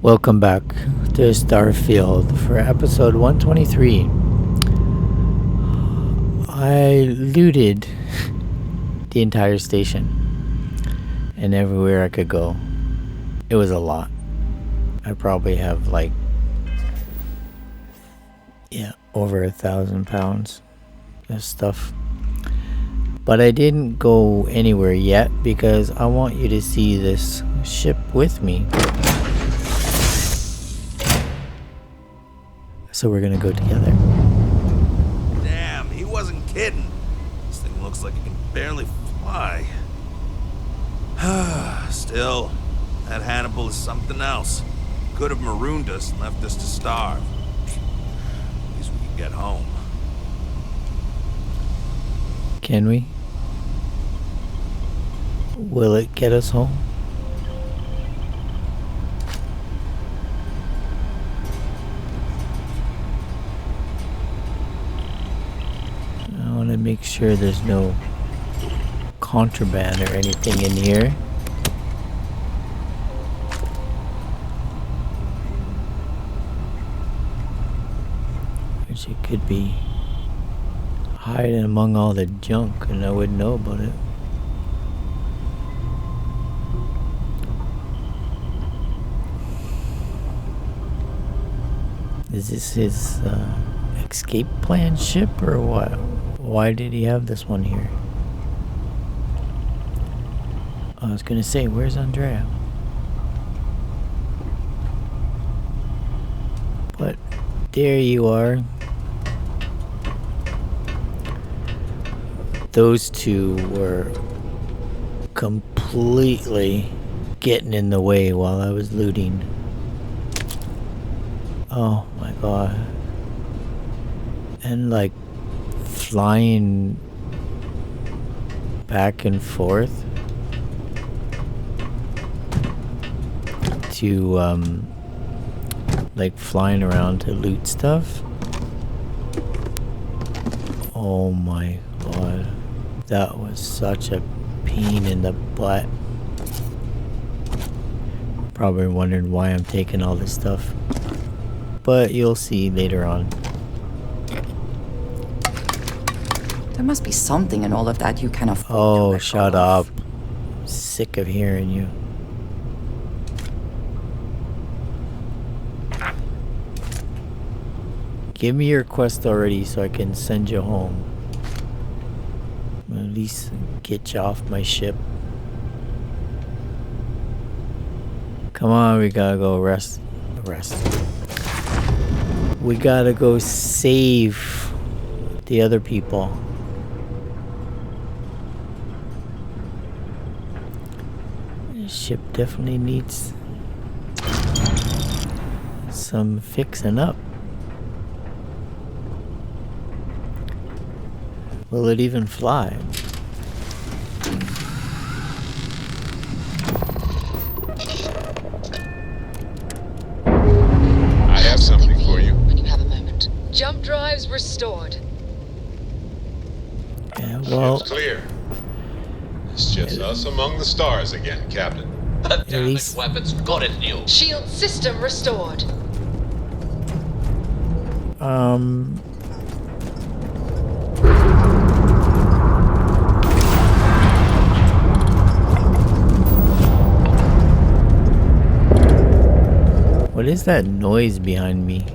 Welcome back to Starfield for episode 123. I looted the entire station and everywhere I could go. It was a lot. I probably have over 1,000 pounds of stuff. But I didn't go anywhere yet because I want you to see this ship with me. So we're gonna go together. Damn, he wasn't kidding. This thing looks like it can barely fly. Still, that Hannibal is something else. Could have marooned us and left us to starve. At least we can get home. Can we? Will it get us home? I want to make sure there's no contraband or anything in here. Which it could be hiding among all the junk and I wouldn't know about it. Is this his escape plan ship or what? Why did he have this one here? I was gonna say, where's Andrea? But there you are. Those two were completely getting in the way while I was looting. Oh my god. And flying back and forth to flying around to loot stuff. Oh my god. That was such a pain in the butt. Probably wondering why I'm taking all this stuff. But you'll see later on. There must be something in all of that you can afford. Oh, shut up. I'm sick of hearing you. Give me your quest already so I can send you home. At least get you off my ship. Come on, we gotta go rest. We gotta go save the other people. This ship definitely needs some fixing up. Will it even fly? I have something for you. When you have a moment. Jump drives restored. Yeah, well, Ship's clear. It's just us among the stars again, Captain. least- weapons got it new. Shield system restored. What is that noise behind me?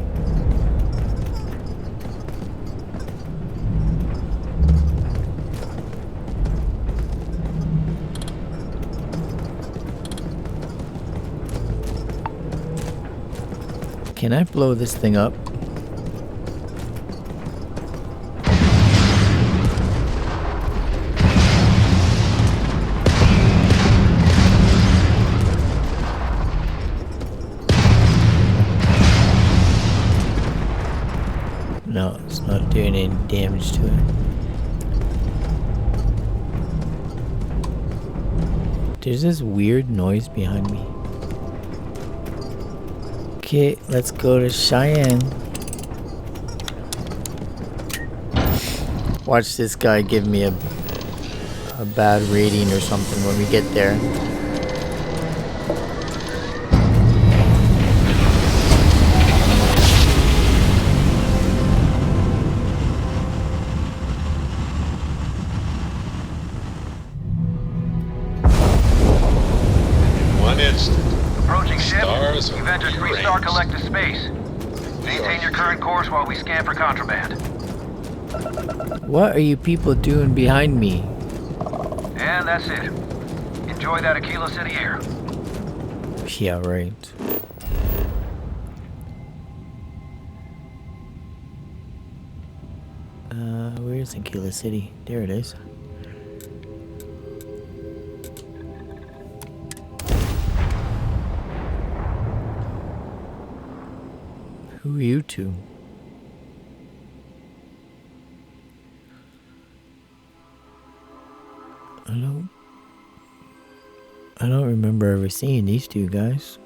Can I blow this thing up? No, it's not doing any damage to it. There's this weird noise behind me. Okay, let's go to Cheyenne. Watch this guy give me a bad rating or something when we get there. us You've are entered rearranged. 3-star collective space. Maintain your current course while we scan for contraband. What are you people doing behind me? And that's it. Enjoy that Aquila City air. Yeah, right. Where's Aquila City? There it is. Who are you two? I don't remember ever seeing these two guys.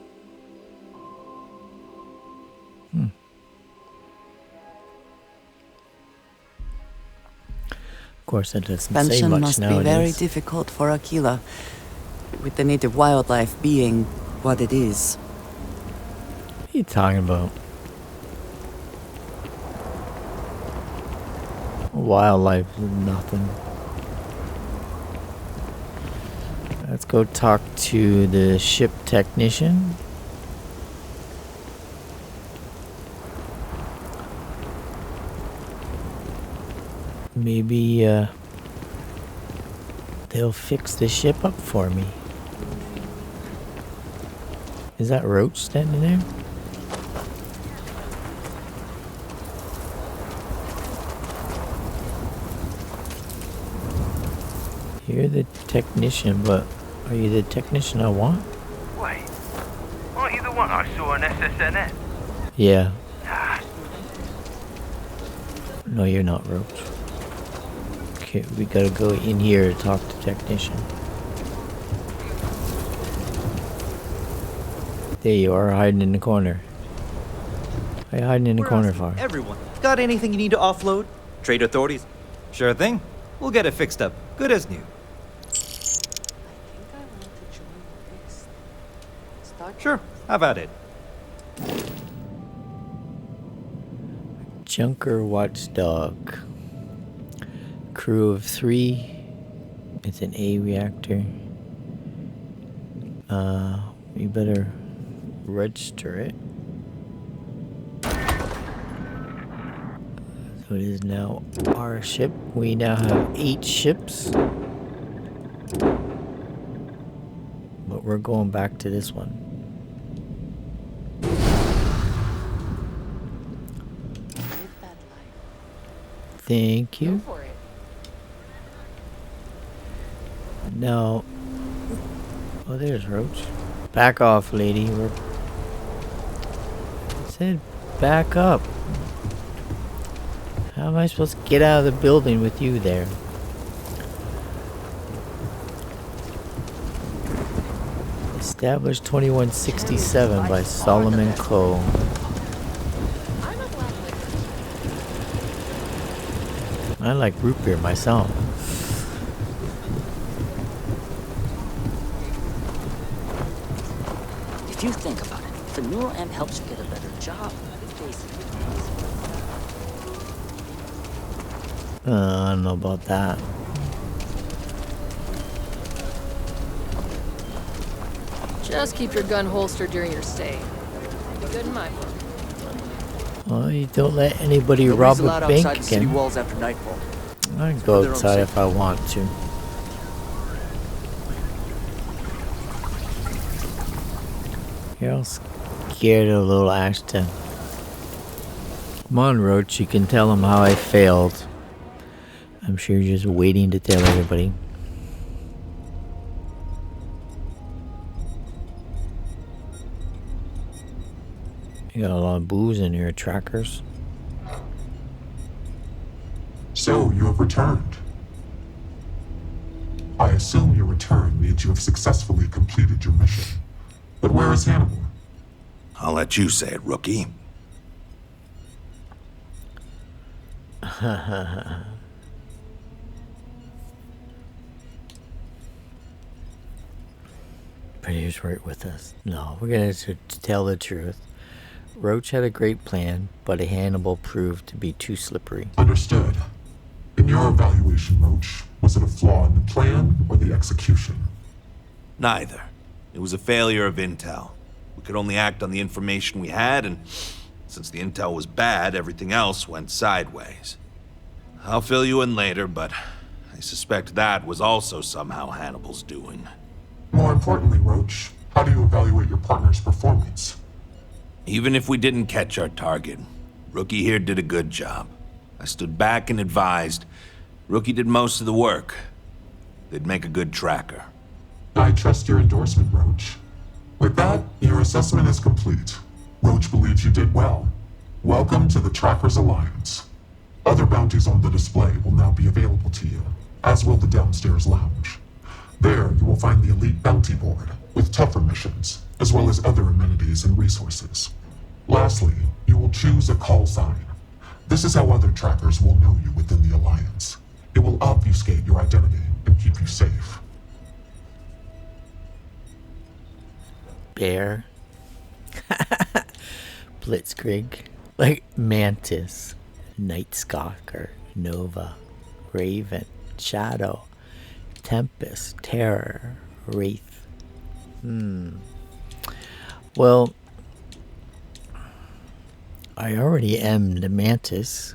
Of course, that doesn't say Expansion much must nowadays. be very difficult for Aquila, with the native wildlife being what it is. What are you talking about? Wildlife is nothing. Let's go talk to the ship technician. Maybe they'll fix the ship up for me. Is that Roach standing there? You're the technician, but are you the technician I want? Wait. Aren't you the one I saw in SSNN? Yeah. No, you're not, Roach. Okay, we gotta go in here to talk to technician. There you are, hiding in the corner. Why are you hiding in the corner for? Everyone. Got anything you need to offload? Trade authorities? Sure thing. We'll get it fixed up. Good as new. Sure, have at it. Junker Watchdog. Crew of 3. It's an A reactor. We better register it. So it is now our ship. We now have 8 ships. But we're going back to this one. Thank you. Go for it. No. Oh, there's Roach. Back off, lady. I said back up. How am I supposed to get out of the building with you there? Established 2167 by Solomon Coe. I'm a black liquor. I like root beer myself. If you think about it, if the neural amp helps you get a better job, it basically means I don't know about that. Just keep your gun holstered during your stay. Be good in my book. Well, you don't let anybody rob nobody's a allowed bank outside the city again. walls after nightfall. I can go their own outside safety. if I want to. You're all scared of little Ashton. Come on, Roach, you can tell him how I failed. I'm sure you're just waiting to tell everybody. You got a lot of booze in your trackers. So, you have returned. I assume your return means you have successfully completed your mission. But where is Hannibal? I'll let you say it, rookie. But he was right with us. No, we're going to tell the truth. Roach had a great plan, but Hannibal proved to be too slippery. Understood. In your evaluation, Roach, was it a flaw in the plan or the execution? Neither. It was a failure of intel. We could only act on the information we had, and since the intel was bad, everything else went sideways. I'll fill you in later, but I suspect that was also somehow Hannibal's doing. More importantly, Roach, how do you evaluate your partner's performance? Even if we didn't catch our target, Rookie here did a good job. I stood back and advised. Rookie did most of the work. They'd make a good tracker. I trust your endorsement, Roach. With that, your assessment is complete. Roach believes you did well. Welcome to the Trackers Alliance. Other bounties on the display will now be available to you, as will the downstairs lounge. There, you will find the Elite Bounty Board, with tougher missions, as well as other amenities and resources. Lastly, you will choose a call sign. This is how other trackers will know you within the Alliance. It will obfuscate your identity and keep you safe. Bear. Blitzkrieg. Like Mantis. Night Stalker. Nova. Raven. Shadow. Tempest. Terror. Wraith. Well, I already am the Mantis.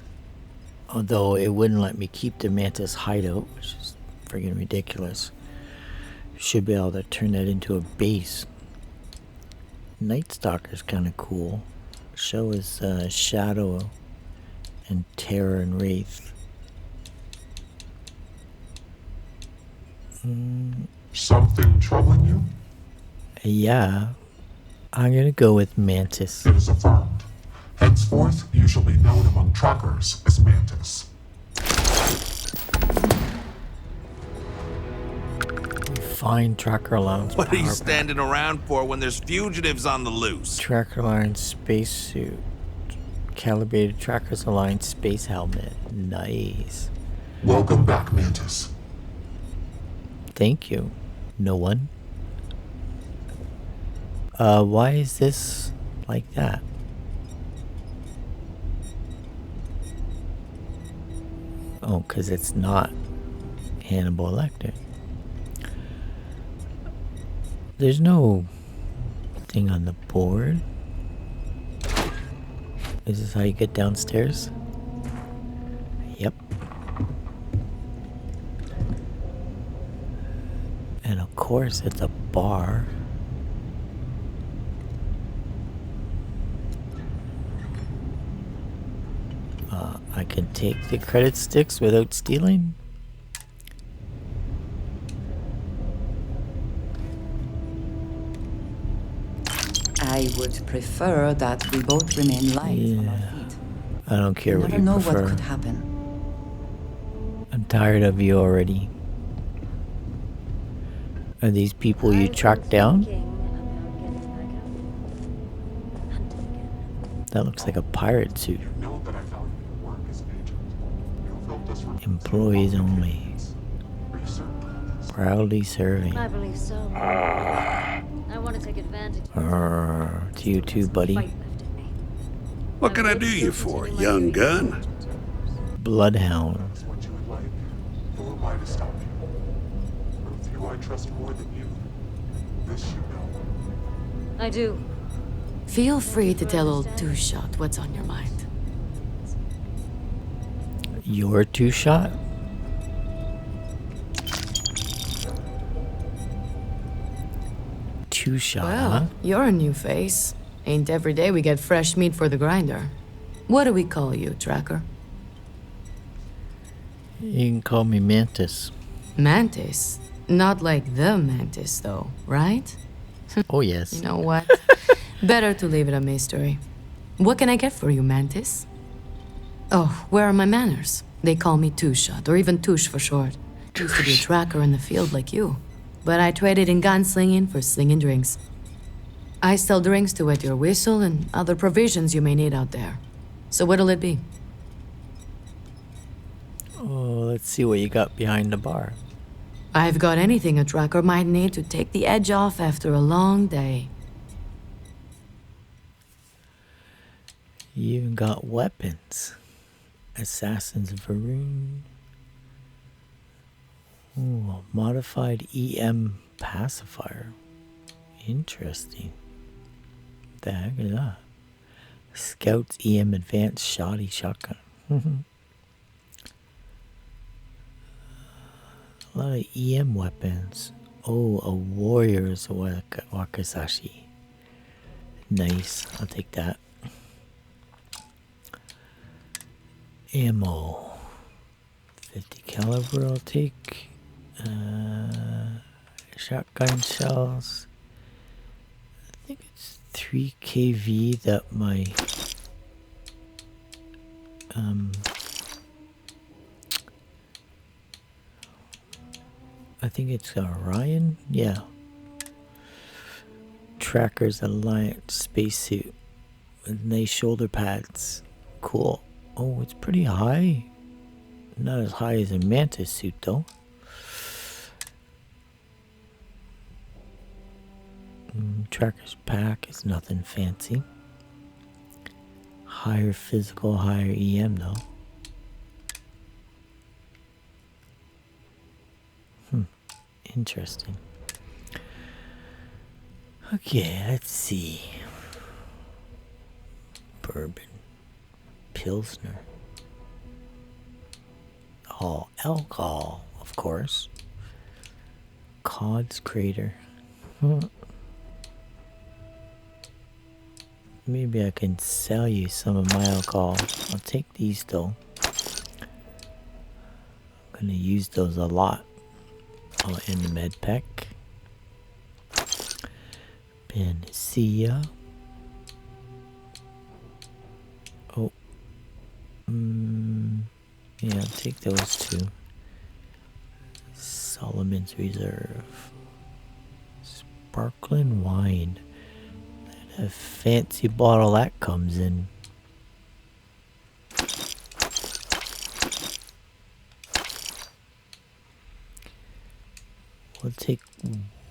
Although it wouldn't let me keep the Mantis hideout, which is friggin' ridiculous. Should be able to turn that into a base. Night Stalker's kind of cool. So is Shadow and Terror and Wraith. Something troubling you? Yeah. I'm gonna go with Mantis. It is affirmed. Henceforth, you shall be known among trackers as Mantis. Find Tracker Allowance. What are you power standing around for when there's fugitives on the loose? Tracker Alliance spacesuit. Calibrated Trackers Alliance space helmet. Nice. Welcome back, Mantis. Thank you. No one? Why is this like that? Oh, because it's not Hannibal Lecter. There's no thing on the board. Is this how you get downstairs? Yep. And of course, it's a bar. I can take the credit sticks without stealing. I would prefer that we both remain light on our feet. I don't care You what never you know prefer. what could happen. I'm tired of you already. Are these people you tracked down? That looks like a pirate suit. Know that I value your work as an agent. You felt this from Employees only. Are you certain about this? Proudly serving. I believe so. I want to take advantage of To you too, buddy. fight left in me. What can I do you for, young gun? Bloodhound. That's what you would like. Who am I to stop you? Or few I trust more than you. This you know. I do. Feel free to tell old Two-Shot what's on your mind. Your two-shot? Two-shot, huh? Well, you're a new face. Ain't every day we get fresh meat for the grinder. What do we call you, Tracker? You can call me Mantis. Mantis? Not like the Mantis, though, right? Oh, yes. You know what? Better to leave it a mystery. What can I get for you, Mantis? Oh, where are my manners? They call me Two-Shot, or even Touche for short. Used to be a tracker in the field like you. But I traded in gunslinging for slinging drinks. I sell drinks to wet your whistle and other provisions you may need out there. So what'll it be? Oh, let's see what you got behind the bar. I've got anything a tracker might need to take the edge off after a long day. You even got weapons. Assassin's Varun. Ooh, a modified EM pacifier. Interesting. The heck is that? Scouts EM Advanced Shoddy Shotgun. A lot of EM weapons. Oh, a warrior's wakizashi. Nice. I'll take that. Ammo. 50 caliber I'll take. Shotgun shells. I think it's 3 kV that my I think it's Orion. Yeah. Tracker's Alliance spacesuit with nice shoulder pads. Cool. Oh, it's pretty high. Not as high as a Mantis suit though. Tracker's pack is nothing fancy. Higher physical, higher EM though. Interesting. Okay, let's see. Bourbon. Pilsner. Oh, alcohol, of course. Cod's Crater. Maybe I can sell you some of my alcohol. I'll take these though. I'm gonna use those a lot. Oh, in the med pack. Panacea. Oh. Yeah, I'll take those two. Solomon's Reserve. Sparkling wine. A fancy bottle that comes in. We'll take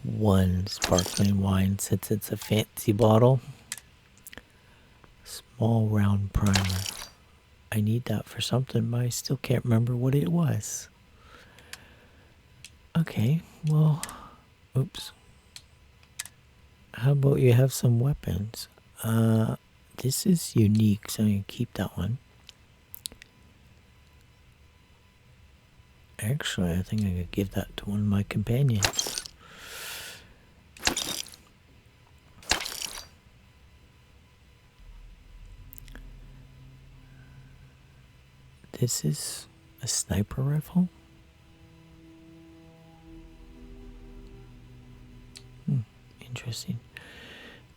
one sparkling wine since it's a fancy bottle. Small round primer. I need that for something, but I still can't remember what it was. Okay, well, oops. How about you have some weapons? This is unique, so I'm gonna keep that one. Actually, I think I could give that to one of my companions. This is a sniper rifle. Interesting.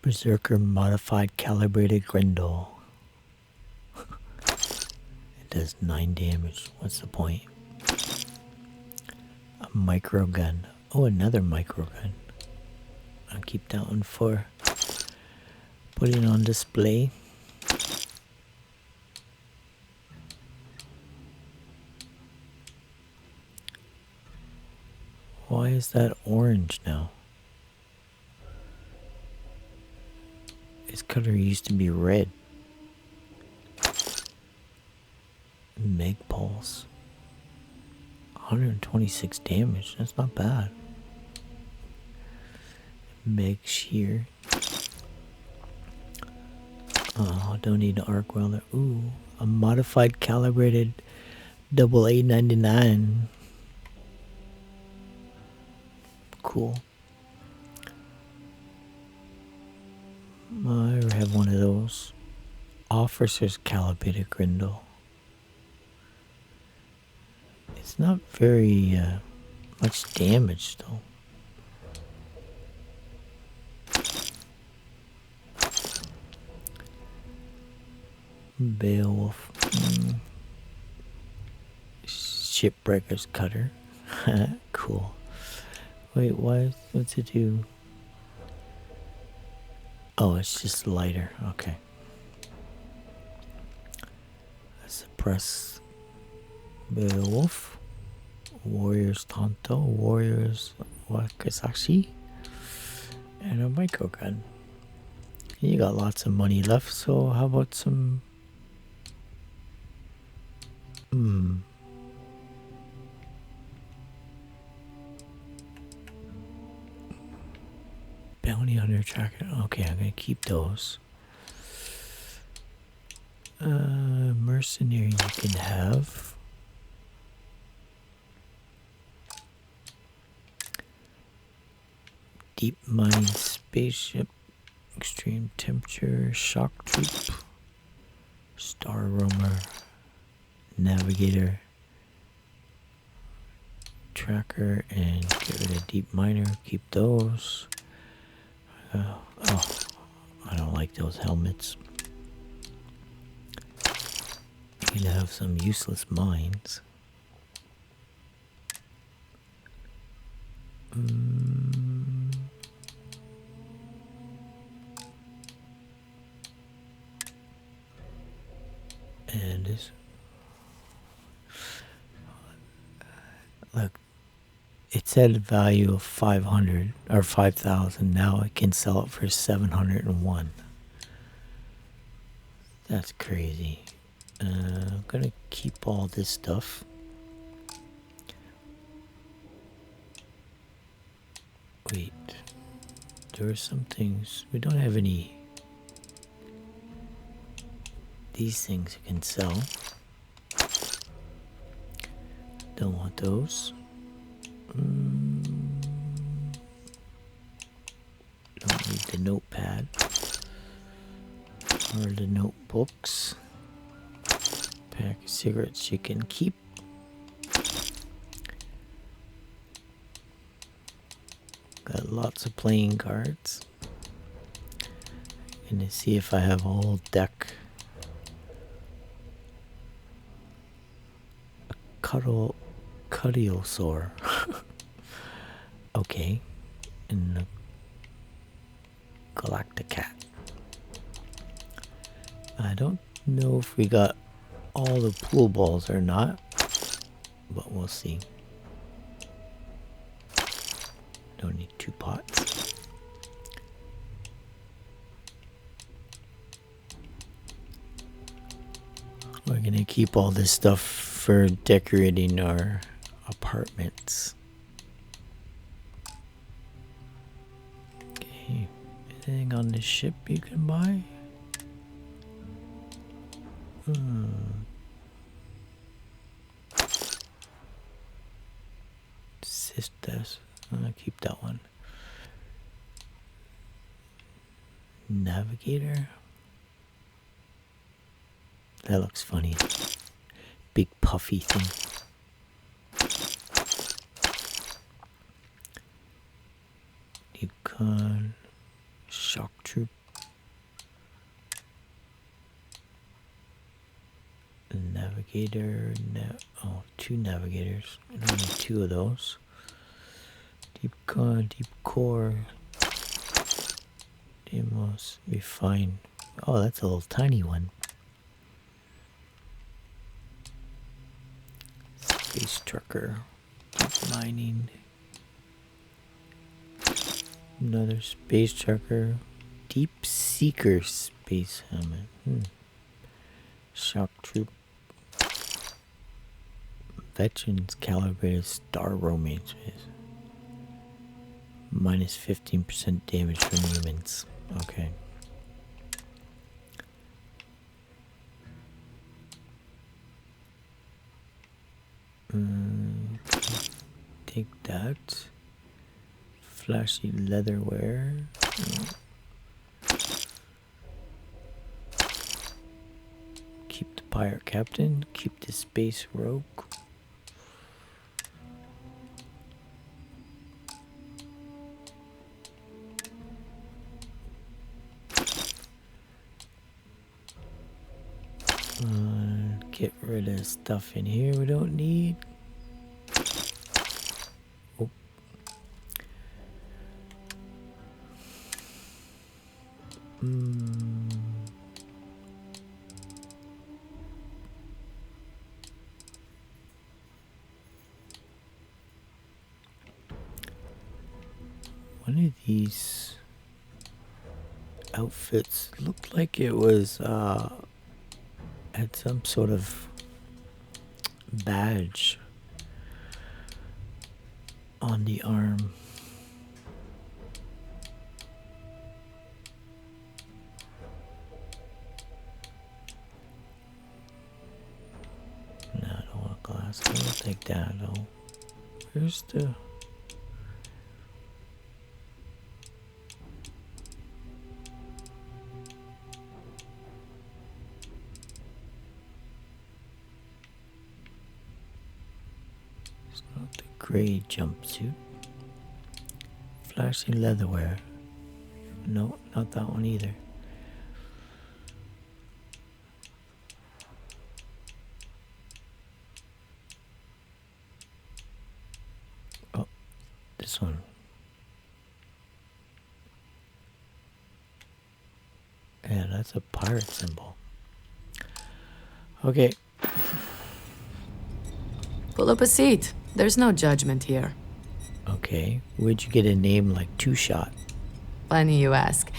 Berserker modified calibrated Grendel. It does 9 damage. What's the point? A micro gun. Oh, another micro gun. I'll keep that one for putting on display. Why is that orange now? His color used to be red. Meg Pulse. 126 damage. That's not bad. Meg Shear. Oh, don't need an arc welder. Ooh, a modified calibrated double A99. Cool. I have one of those. Officer's calibrated Grendel. It's not very much damage though. Beowulf. Shipbreaker's cutter. Cool. Wait, what's it do? Oh, it's just lighter. Okay. Suppress Beowulf. Warriors Tonto. Warriors Wakizashi. And a microgun. You got lots of money left, so how about some... Bounty hunter tracker. Okay, I'm gonna keep those. Mercenary you can have. Deep mining spaceship. Extreme temperature. Shock troop. Star roamer. Navigator. Tracker and get rid of deep miner. Keep those. Oh, I don't like those helmets. You can have some useless mines. And this. Look, it said a value of 500 or 5,000. Now I can sell it for 701. That's crazy. I'm gonna keep all this stuff. Wait, there are some things we don't have any. These things you can sell. Don't want those. Don't need the notepad or the notebooks. Pack of cigarettes you can keep. Got lots of playing cards. Gonna see if I have a whole deck. A Cudiosaur. Okay. And a Galacticat. I don't know if we got all the pool balls or not, but we'll see. Don't need 2 pots. We're gonna keep all this stuff for decorating our apartments. Okay, anything on this ship you can buy? Sisters. I'll keep that one. Navigator. That looks funny. Big puffy thing. Yukon. Shock troop. Navigator. Oh, 2 navigators. I don't need 2 of those. Deep core. Demos. Refine. Oh, that's a little tiny one. Space trucker. Deep mining. Another space trucker. Deep seeker space helmet. Shock troop. Veterans calibrated star romance. Minus 15% damage from humans. Okay. Take that. Flashy leatherware. Keep the pirate captain. Keep the space rogue. Get rid of stuff in here we don't need. Oh. One of these outfits looked like it was had some sort of badge on the arm. like that, though. Where's the... It's not the gray jumpsuit. Flashy leatherwear. No, not that one either. Oh, this one. Yeah, that's a pirate symbol. Okay. Pull up a seat. There's no judgment here. Okay. Where'd you get a name like Two Shot? Funny you ask.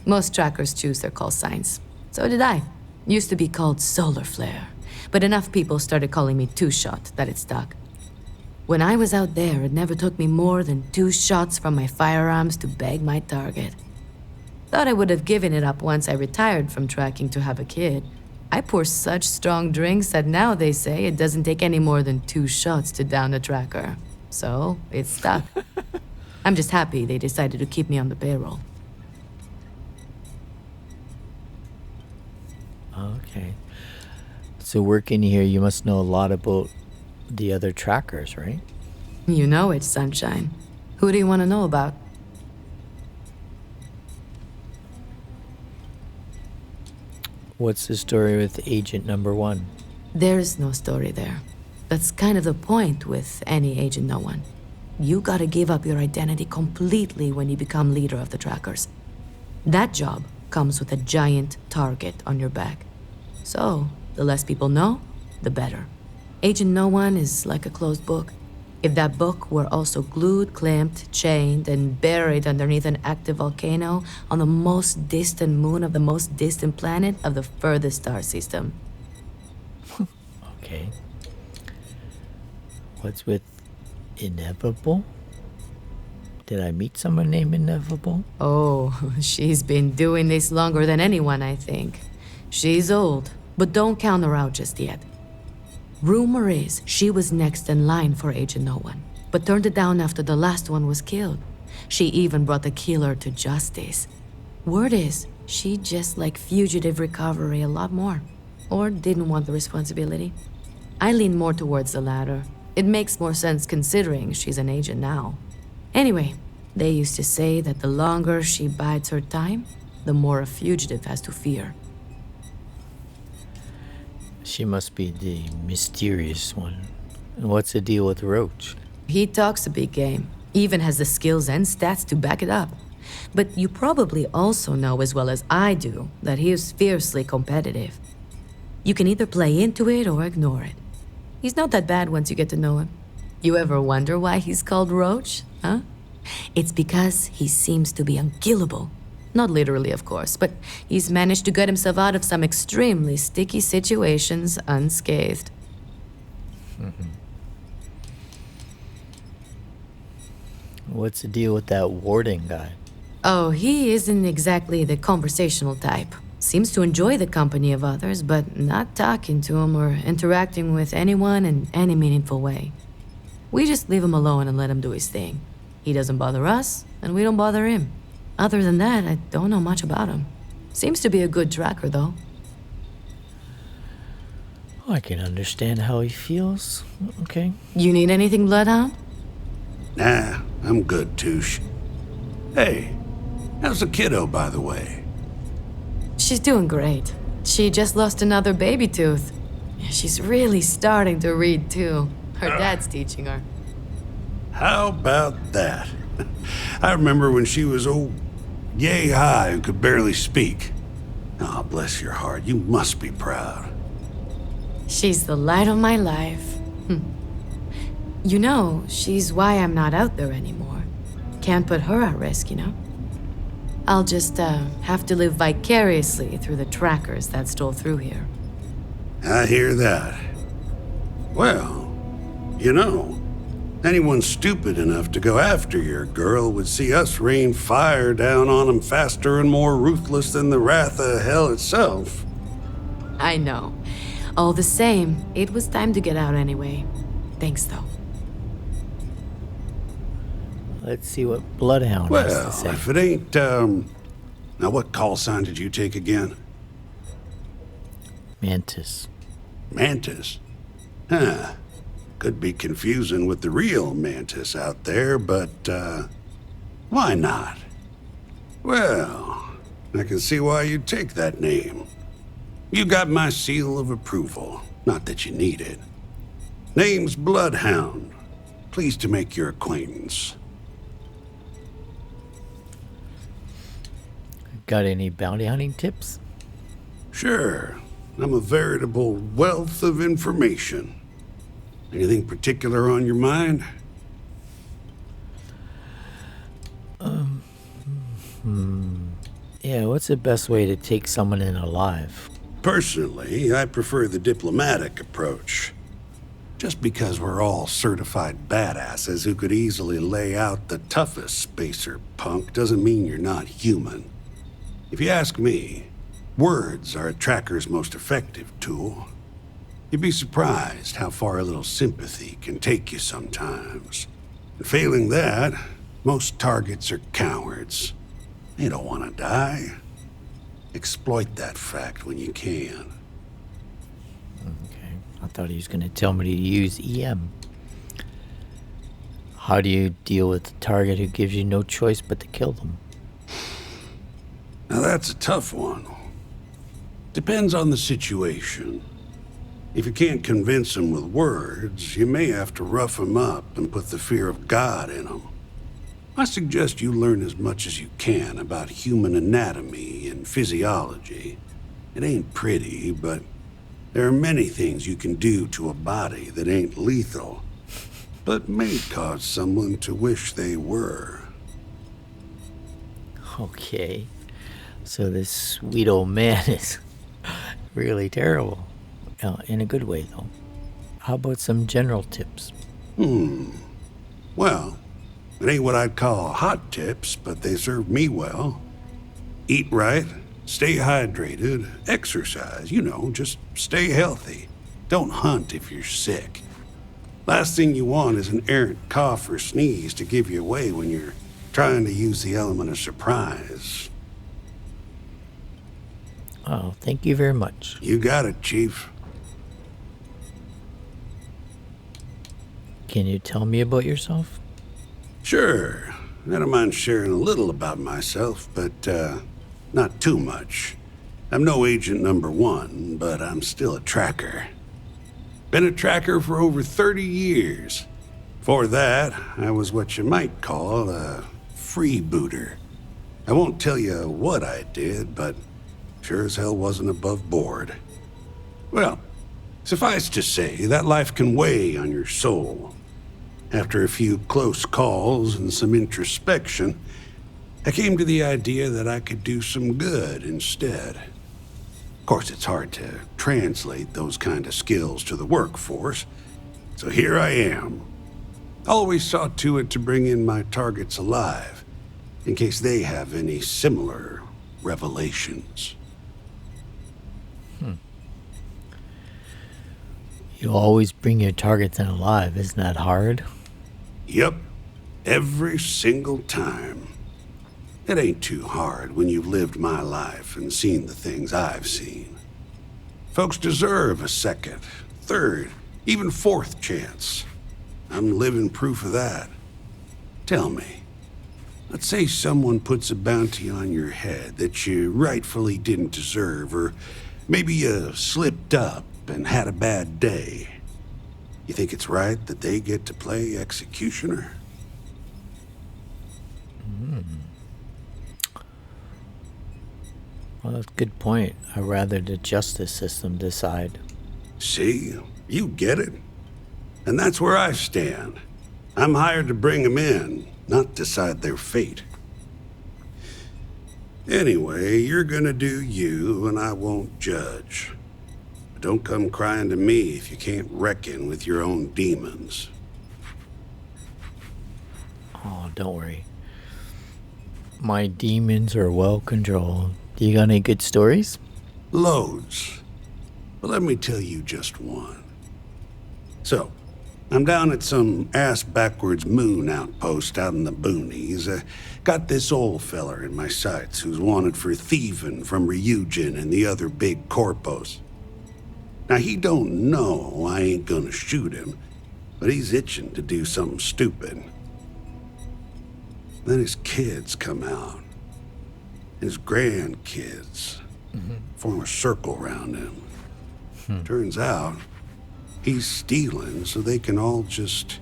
Most trackers choose their call signs. So did I. Used to be called Solar Flare. But enough people started calling me Two Shot that it stuck. When I was out there, it never took me more than 2 shots from my firearms to bag my target. Thought I would have given it up once I retired from tracking to have a kid. I pour such strong drinks that now they say it doesn't take any more than 2 shots to down a tracker. So, it's stuck. I'm just happy they decided to keep me on the payroll. Okay. So working here, you must know a lot about the other trackers, right? You know it, Sunshine. Who do you want to know about? What's the story with Agent Number 1? There's no story there. That's kind of the point with any Agent No One. You gotta give up your identity completely when you become leader of the trackers. That job comes with a giant target on your back. So, the less people know, the better. Agent No One is like a closed book. If that book were also glued, clamped, chained, and buried underneath an active volcano on the most distant moon of the most distant planet of the furthest star system. Okay. What's with Inevitable? Did I meet someone named Inevitable? Oh, she's been doing this longer than anyone, I think. She's old, but don't count her out just yet. Rumor is she was next in line for Agent No One, but turned it down after the last one was killed. She even brought the killer to justice. Word is, she just liked fugitive recovery a lot more, or didn't want the responsibility. I lean more towards the latter. It makes more sense considering she's an agent now. Anyway, they used to say that the longer she bides her time, the more a fugitive has to fear. She must be the mysterious one. And what's the deal with Roach? He talks a big game, even has the skills and stats to back it up. But you probably also know as well as I do that he is fiercely competitive. You can either play into it or ignore it. He's not that bad once you get to know him. You ever wonder why he's called Roach, huh? It's because he seems to be unkillable. Not literally, of course, but he's managed to get himself out of some extremely sticky situations unscathed. What's the deal with that warden guy? Oh, he isn't exactly the conversational type. Seems to enjoy the company of others, but not talking to them or interacting with anyone in any meaningful way. We just leave him alone and let him do his thing. He doesn't bother us, and we don't bother him. Other than that, I don't know much about him. Seems to be a good tracker, though. I can understand how he feels. Okay. You need anything, Bloodhound? Nah, I'm good, Touche. Hey, how's the kiddo, by the way? She's doing great. She just lost another baby tooth. She's really starting to read, too. Her dad's teaching her. How about that? I remember when she was yay high and could barely speak. Oh, bless your heart. You must be proud. She's the light of my life. You know, she's why I'm not out there anymore. Can't put her at risk, you know? I'll just, have to live vicariously through the trackers that stole through here. I hear that. Well, you know, anyone stupid enough to go after your girl would see us rain fire down on them faster and more ruthless than the wrath of hell itself. I know. All the same, it was time to get out anyway. Thanks, though. Let's see what Bloodhound has to Well, say. if it ain't, now what call sign did you take again? Mantis. Mantis? Huh. Could be confusing with the real Mantis out there, but, why not? Well, I can see why you'd take that name. You got my seal of approval. Not that you need it. Name's Bloodhound. Pleased to make your acquaintance. Got any bounty hunting tips? Sure. I'm a veritable wealth of information. Anything particular on your mind? Yeah, what's the best way to take someone in alive? Personally, I prefer the diplomatic approach. Just because we're all certified badasses who could easily lay out the toughest spacer punk doesn't mean you're not human. If you ask me, words are a tracker's most effective tool. You'd be surprised how far a little sympathy can take you sometimes. And failing that, most targets are cowards. They don't want to die. Exploit that fact when you can. Okay, I thought he was going to tell me to use EM. How do you deal with the target who gives you no choice but to kill them? Now that's a tough one. Depends on the situation. If you can't convince them with words, you may have to rough them up and put the fear of God in them. I suggest you learn as much as you can about human anatomy and physiology. It ain't pretty, but there are many things you can do to a body that ain't lethal, but may cause someone to wish they were. Okay, so this sweet old man is really terrible. In a good way, though. How about some general tips? Well, it ain't what I'd call hot tips, but they serve me well. Eat right, stay hydrated, exercise, just stay healthy. Don't hunt if you're sick. Last thing you want is an errant cough or sneeze to give you away when you're trying to use the element of surprise. Oh, thank you very much. You got it, Chief. Can you tell me about yourself? Sure. I don't mind sharing a little about myself, but, not too much. I'm no agent number 1, but I'm still a tracker. Been a tracker for over 30 years. Before that, I was what you might call a freebooter. I won't tell you what I did, but sure as hell wasn't above board. Well, suffice to say, that life can weigh on your soul. After a few close calls and some introspection, I came to the idea that I could do some good instead. Of course, it's hard to translate those kind of skills to the workforce, so here I am. Always saw to it to bring in my targets alive, in case they have any similar revelations. You always bring your targets in alive. Isn't that hard? Yep, every single time. It ain't too hard when you've lived my life and seen the things I've seen. Folks deserve a second, third, even fourth chance. I'm living proof of that. Tell me, let's say someone puts a bounty on your head that you rightfully didn't deserve, or maybe you slipped up and had a bad day. You think it's right that they get to play executioner? Well, that's a good point. I'd rather the justice system decide. See? You get it. And that's where I stand. I'm hired to bring them in, not decide their fate. Anyway, you're gonna do you, and I won't judge. But don't come crying to me if you can't reckon with your own demons. Oh, don't worry. My demons are well controlled. Do you got any good stories? Loads. But let me tell you just one. So, I'm down at some ass-backwards moon outpost out in the boonies. Got this old feller in my sights who's wanted for thieving from Ryujin and the other big corpos. Now, he don't know I ain't gonna shoot him, but he's itching to do something stupid. Then his kids come out. His grandkids form a circle around him. Turns out, he's stealing so they can all just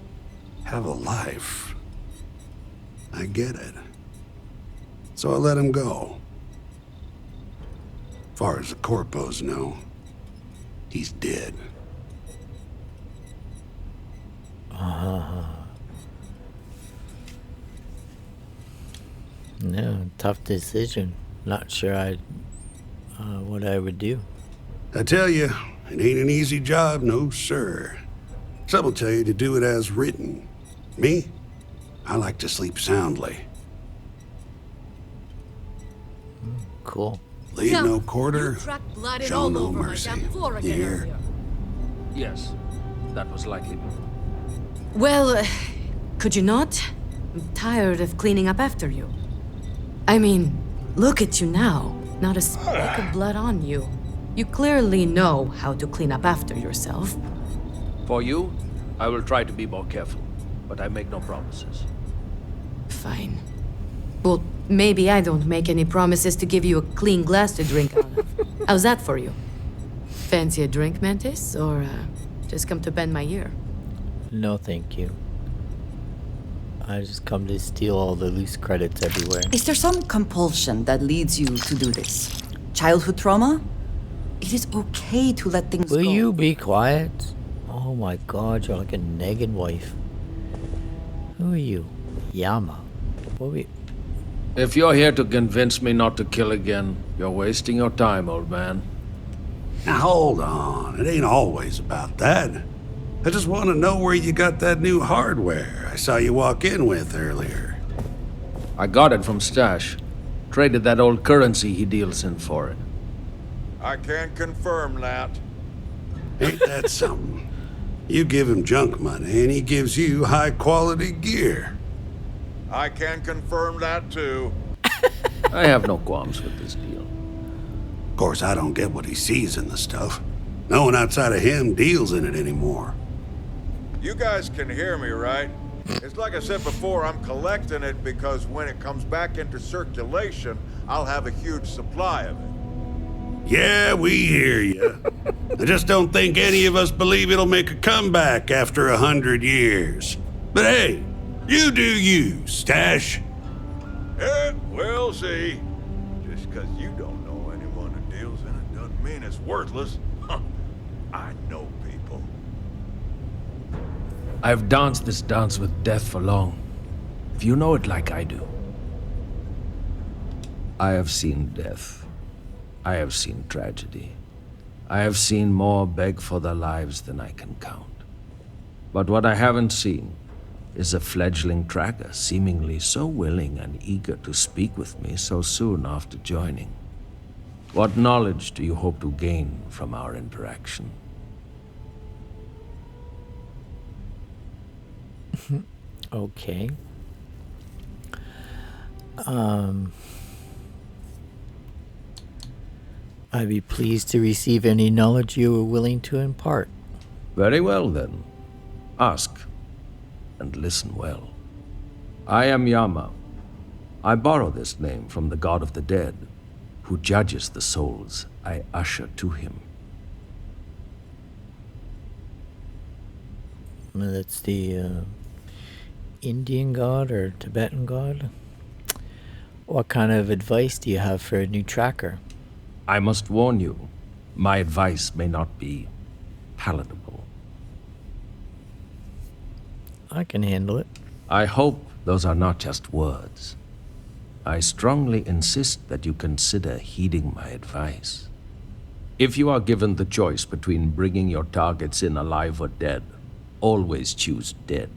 have a life. I get it. So I let him go. Far as the corpos know, he's dead. No, tough decision. Not sure what I would do. I tell you, it ain't an easy job, no sir. Some will tell you to do it as written. Me? I like to sleep soundly. Cool. Leave no quarter, Blood show all no over my mercy. damn floor You again hear? earlier. Yes, that was likely. Well, could you not? I'm tired of cleaning up after you. I mean, look at you now. Not a speck of blood on you. You clearly know how to clean up after yourself. For you, I will try to be more careful, but I make no promises. Fine. Well, maybe I don't make any promises to give you a clean glass to drink out of. How's that for you? Fancy a drink, Mantis? Or just come to bend my ear? No, thank you. I just come to steal all the loose credits everywhere. Is there some compulsion that leads you to do this? Childhood trauma? It is okay to let things Will go. you be quiet? Oh my god, you're like a nagging wife. Who are you? Yama. What are we... If you're here to convince me not to kill again, you're wasting your time, old man. Now hold on, it ain't always about that. I just want to know where you got that new hardware I saw you walk in with earlier. I got it from Stash. Traded that old currency he deals in for it. I can confirm that. Ain't that something? You give him junk money and he gives you high-quality gear. I can confirm that too. I have no qualms with this deal. Of course, I don't get what he sees in the stuff. No one outside of him deals in it anymore. You guys can hear me, right? It's like I said before, I'm collecting it because when it comes back into circulation, I'll have a huge supply of it. Yeah, we hear you. I just don't think any of us believe it'll make a comeback after 100 years. But hey, you do you, Stash. Yeah, we'll see. Just because you don't know anyone who deals in it doesn't mean it's worthless. I know people. I've danced this dance with death for long. If you know it like I do. I have seen death. I have seen tragedy. I have seen more beg for their lives than I can count. But what I haven't seen is a fledgling tracker seemingly so willing and eager to speak with me so soon after joining. What knowledge do you hope to gain from our interaction? Okay. I'd be pleased to receive any knowledge you are willing to impart. Very well, then. Ask, and listen well. I am Yama. I borrow this name from the god of the dead, who judges the souls I usher to him. That's the Indian god or Tibetan god? What kind of advice do you have for a new tracker? I must warn you, my advice may not be palatable. I can handle it. I hope those are not just words. I strongly insist that you consider heeding my advice. If you are given the choice between bringing your targets in alive or dead, always choose dead.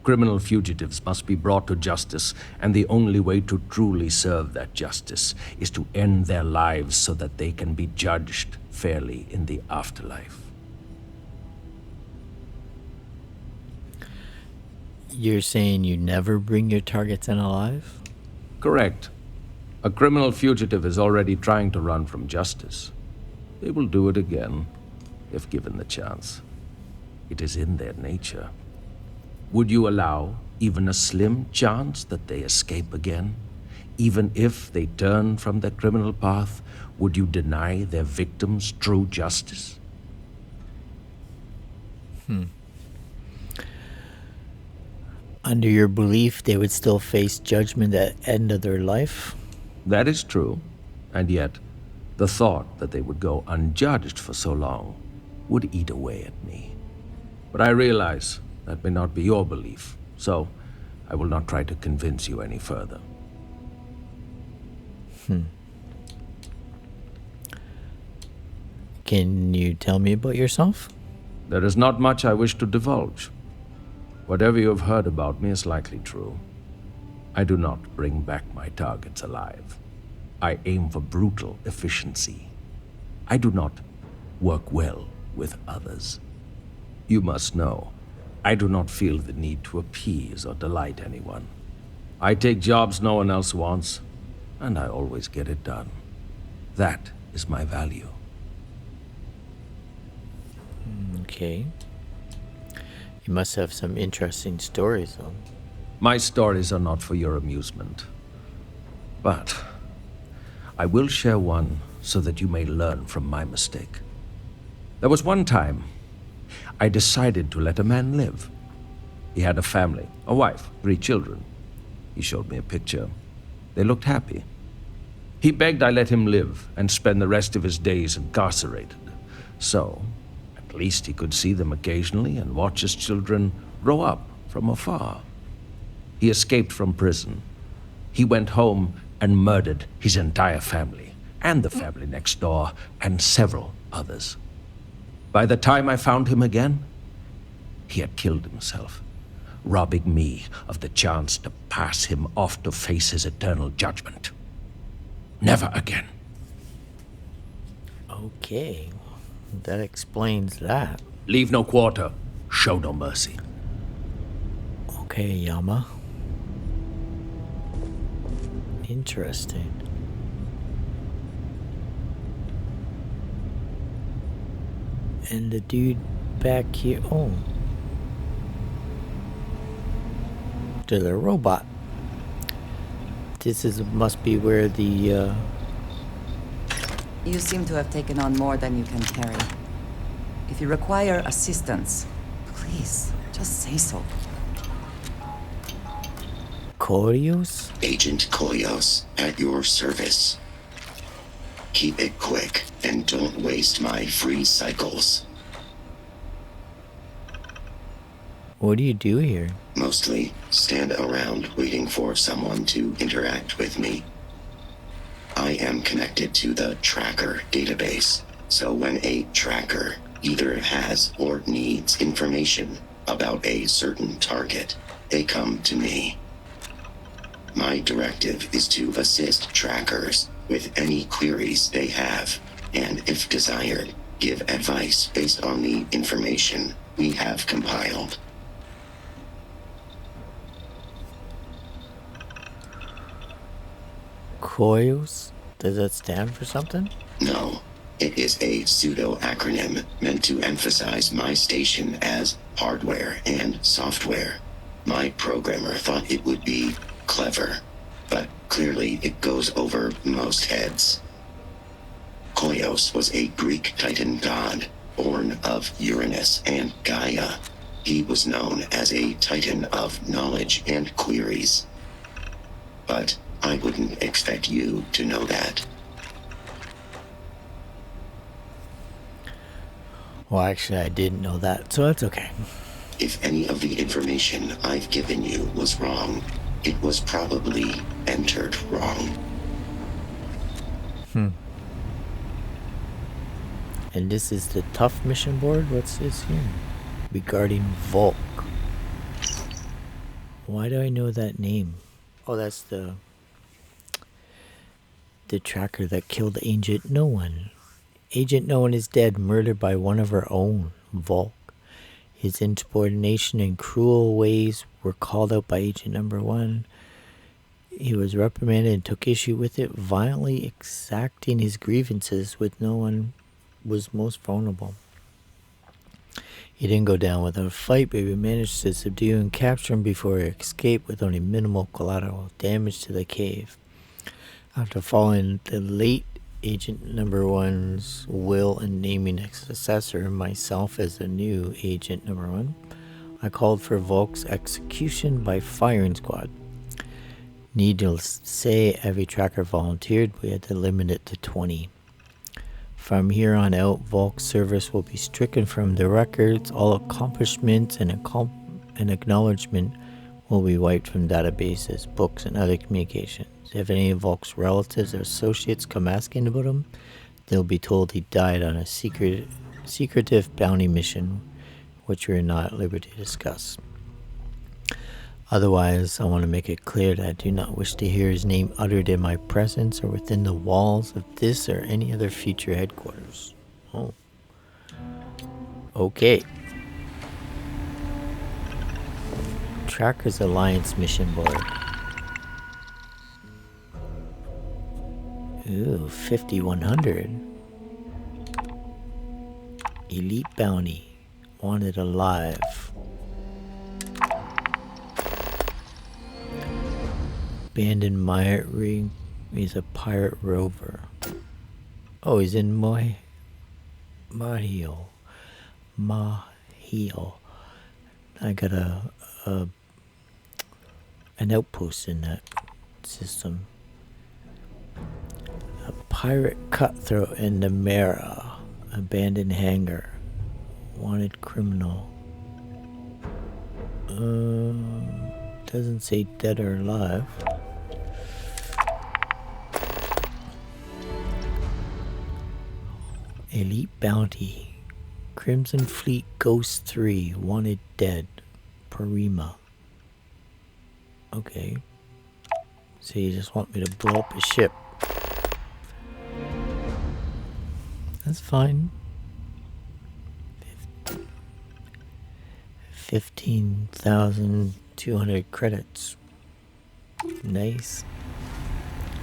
Criminal fugitives must be brought to justice, and the only way to truly serve that justice is to end their lives so that they can be judged fairly in the afterlife. You're saying you never bring your targets in alive? Correct. A criminal fugitive is already trying to run from justice. They will do it again, if given the chance. It is in their nature. Would you allow even a slim chance that they escape again? Even if they turn from their criminal path, would you deny their victims true justice? Under your belief, they would still face judgment at the end of their life? That is true, and yet the thought that they would go unjudged for so long would eat away at me. But I realize that may not be your belief, so I will not try to convince you any further. Can you tell me about yourself? There is not much I wish to divulge. Whatever you have heard about me is likely true. I do not bring back my targets alive. I aim for brutal efficiency. I do not work well with others. You must know, I do not feel the need to appease or delight anyone. I take jobs no one else wants, and I always get it done. That is my value. Okay. You must have some interesting stories, though. My stories are not for your amusement. But I will share one so that you may learn from my mistake. There was one time I decided to let a man live. He had a family, a wife, 3 children. He showed me a picture. They looked happy. He begged I let him live and spend the rest of his days incarcerated. So, at least he could see them occasionally and watch his children grow up from afar. He escaped from prison. He went home and murdered his entire family, and the family next door, and several others. By the time I found him again, he had killed himself, robbing me of the chance to pass him off to face his eternal judgment. Never again. Okay. That explains that. Leave no quarter, show no mercy. Okay, Yama. Interesting. And the dude back here. Oh. To the robot. This must be where the You seem to have taken on more than you can carry. If you require assistance, please, just say so. Koryos? Agent Kolyos, at your service. Keep it quick, and don't waste my free cycles. What do you do here? Mostly stand around waiting for someone to interact with me. I am connected to the tracker database, so when a tracker either has or needs information about a certain target, they come to me. My directive is to assist trackers with any queries they have, and if desired, give advice based on the information we have compiled. Koryos? Does that stand for something? No, it is a pseudo-acronym meant to emphasize my station as hardware and software. My programmer thought it would be clever, but clearly it goes over most heads. Kolyos was a Greek Titan god, born of Uranus and Gaia. He was known as a Titan of knowledge and queries. But I wouldn't expect you to know that. Well, actually, I didn't know that, so that's okay. If any of the information I've given you was wrong, it was probably entered wrong. And this is the tough mission board? What's this here? Regarding Volk. Why do I know that name? Oh, that's the tracker that killed Agent No One. Agent No One is dead, murdered by one of her own, Volk. His insubordination and cruel ways were called out by Agent Number 1. He was reprimanded and took issue with it, violently exacting his grievances with no one was most vulnerable. He didn't go down without a fight, but we managed to subdue and capture him before he escaped with only minimal collateral damage to the cave. After following the late Agent Number 1's will and naming a successor, myself as the new Agent Number 1, I called for Volk's execution by firing squad. Needless to say, every tracker volunteered. We had to limit it to 20. From here on out, Volk's service will be stricken from the records. All accomplishments and acknowledgement will be wiped from databases, books, and other communications. If any of Volk's relatives or associates come asking about him, they'll be told he died on a secretive bounty mission, which we are not at liberty to discuss. Otherwise, I want to make it clear that I do not wish to hear his name uttered in my presence or within the walls of this or any other future headquarters. Oh. Okay. Trackers Alliance mission board. Ooh, 5100. Elite bounty. Wanted alive. Abandoned mine ring. He's a pirate rover. Oh, he's in Mahio. I got an outpost in that system. A pirate cutthroat in Namera. Abandoned hangar. Wanted criminal. Doesn't say dead or alive. Elite bounty. Crimson Fleet Ghost 3. Wanted dead. Parima. Okay. So you just want me to blow up a ship. That's fine. 15,200 credits. Nice.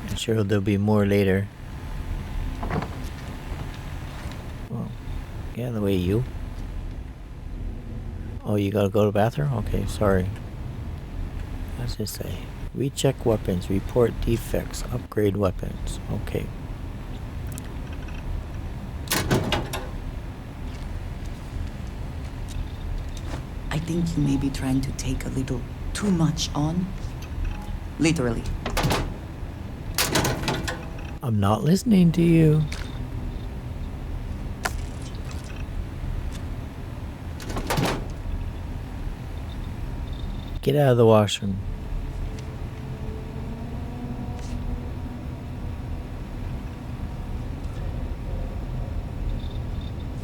I'm sure there'll be more later. Well, get out of the way, you. Oh, you gotta go to the bathroom? Okay, sorry. Let's just say. Recheck weapons, report defects, upgrade weapons. Okay. I think you may be trying to take a little too much on. Literally. I'm not listening to you. Get out of the washroom.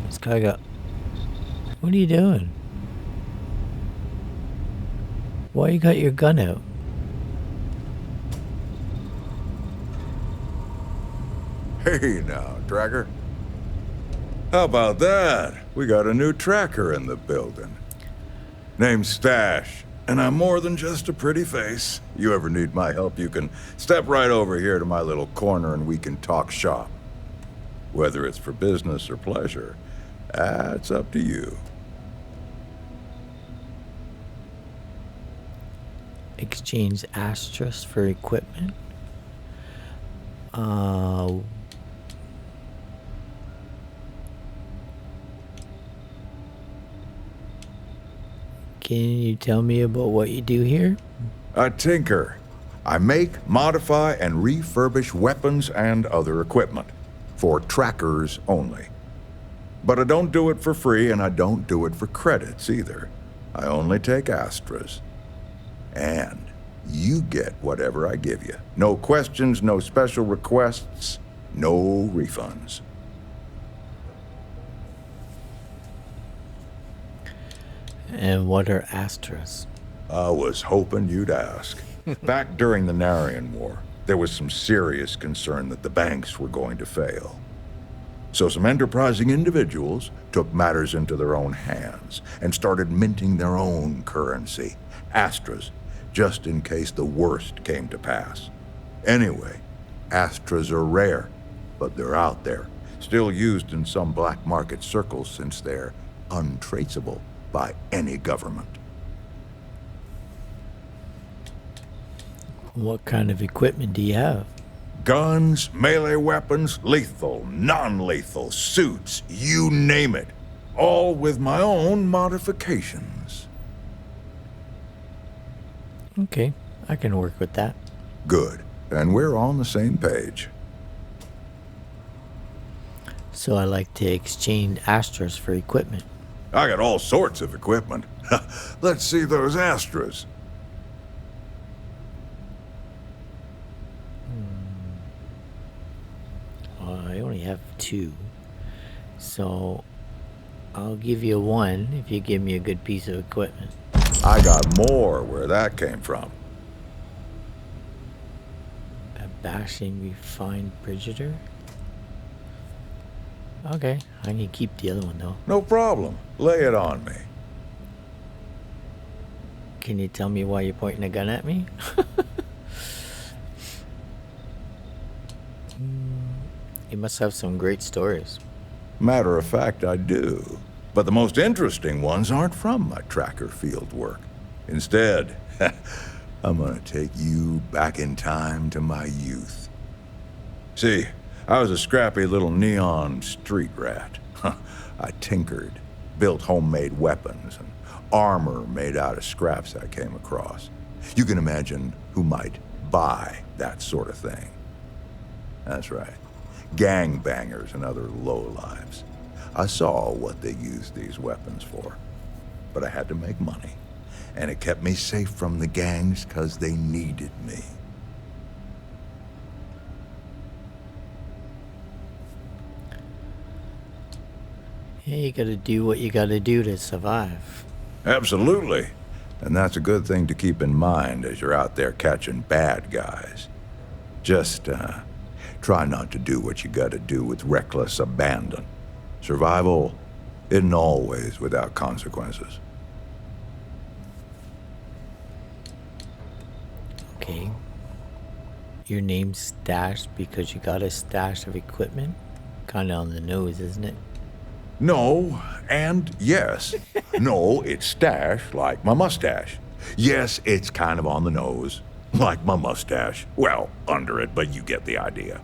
This guy got... What are you doing? Why you got your gun out? Hey now, tracker. How about that? We got a new tracker in the building. Name's Stash, and I'm more than just a pretty face. You ever need my help, you can step right over here to my little corner and we can talk shop. Whether it's for business or pleasure, that's up to you. Exchange Astros for equipment. Can you tell me about what you do here? A tinker. I make, modify, and refurbish weapons and other equipment. For trackers only. But I don't do it for free, and I don't do it for credits either. I only take Astras. And you get whatever I give you. No questions, no special requests, no refunds. And what are Astras? I was hoping you'd ask. Back during the Narian War, there was some serious concern that the banks were going to fail. So some enterprising individuals took matters into their own hands and started minting their own currency, Astras, just in case the worst came to pass. Anyway, Astras are rare, but they're out there, still used in some black market circles since they're untraceable by any government. What kind of equipment do you have? Guns, melee weapons, lethal, non-lethal, suits, you name it. All with my own modifications. Okay, I can work with that. Good. And we're on the same page. So I like to exchange Astras for equipment. I got all sorts of equipment. Let's see those Astras. I only have 2. So I'll give you 1 if you give me a good piece of equipment. I got more where that came from. A bashing refined Brigitter? Okay, I can keep the other one though. No problem. Lay it on me. Can you tell me why you're pointing a gun at me? You must have some great stories. Matter of fact, I do. But the most interesting ones aren't from my tracker field work. Instead, I'm gonna take you back in time to my youth. See, I was a scrappy little neon street rat. I tinkered, built homemade weapons and armor made out of scraps I came across. You can imagine who might buy that sort of thing. That's right. Gangbangers and other lowlives. I saw what they used these weapons for. But I had to make money. And it kept me safe from the gangs because they needed me. Yeah, you gotta do what you gotta do to survive. Absolutely. And that's a good thing to keep in mind as you're out there catching bad guys. Just, try not to do what you gotta do with reckless abandon. Survival isn't always without consequences. Okay. Your name's Stash because you got a stash of equipment? Kinda on the nose, isn't it? No, and yes. No, it's Stash, like my mustache. Yes, it's kind of on the nose, like my mustache. Well, under it, but you get the idea.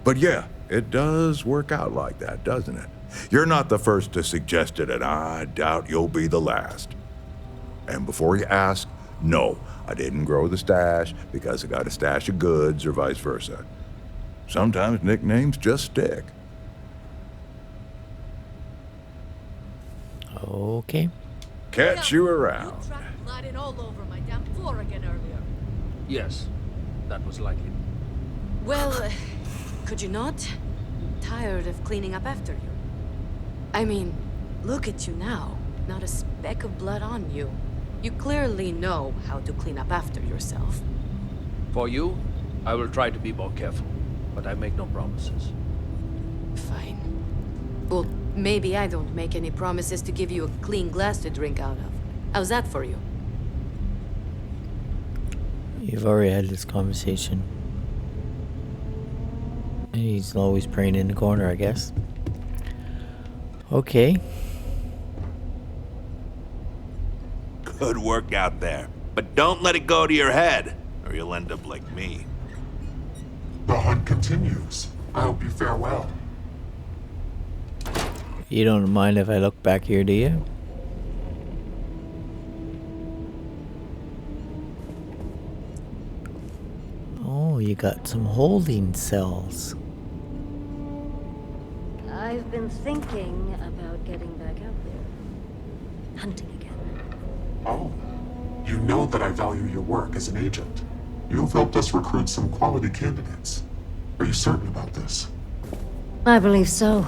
But yeah, it does work out like that, doesn't it? You're not the first to suggest it, and I doubt you'll be the last. And before you ask, no, I didn't grow the stash because I got a stash of goods or vice versa. Sometimes nicknames just stick. Okay. Catch you around. You tracked blood in all over my damn floor again earlier. Yes, that was likely. Well, could you not? I'm tired of cleaning up after you. I mean, look at you now. Not a speck of blood on you. You clearly know how to clean up after yourself. For you, I will try to be more careful, but I make no promises. Fine. Well, maybe I don't make any promises to give you a clean glass to drink out of. How's that for you? You've already had this conversation. He's always praying in the corner, I guess. Okay. Good work out there. But don't let it go to your head, or you'll end up like me. The hunt continues. I hope you fare well. You don't mind if I look back here, do you? Oh, you got some holding cells. I've been thinking about getting back out there. Hunting again. Oh, you know that I value your work as an agent. You've helped us recruit some quality candidates. Are you certain about this? I believe so.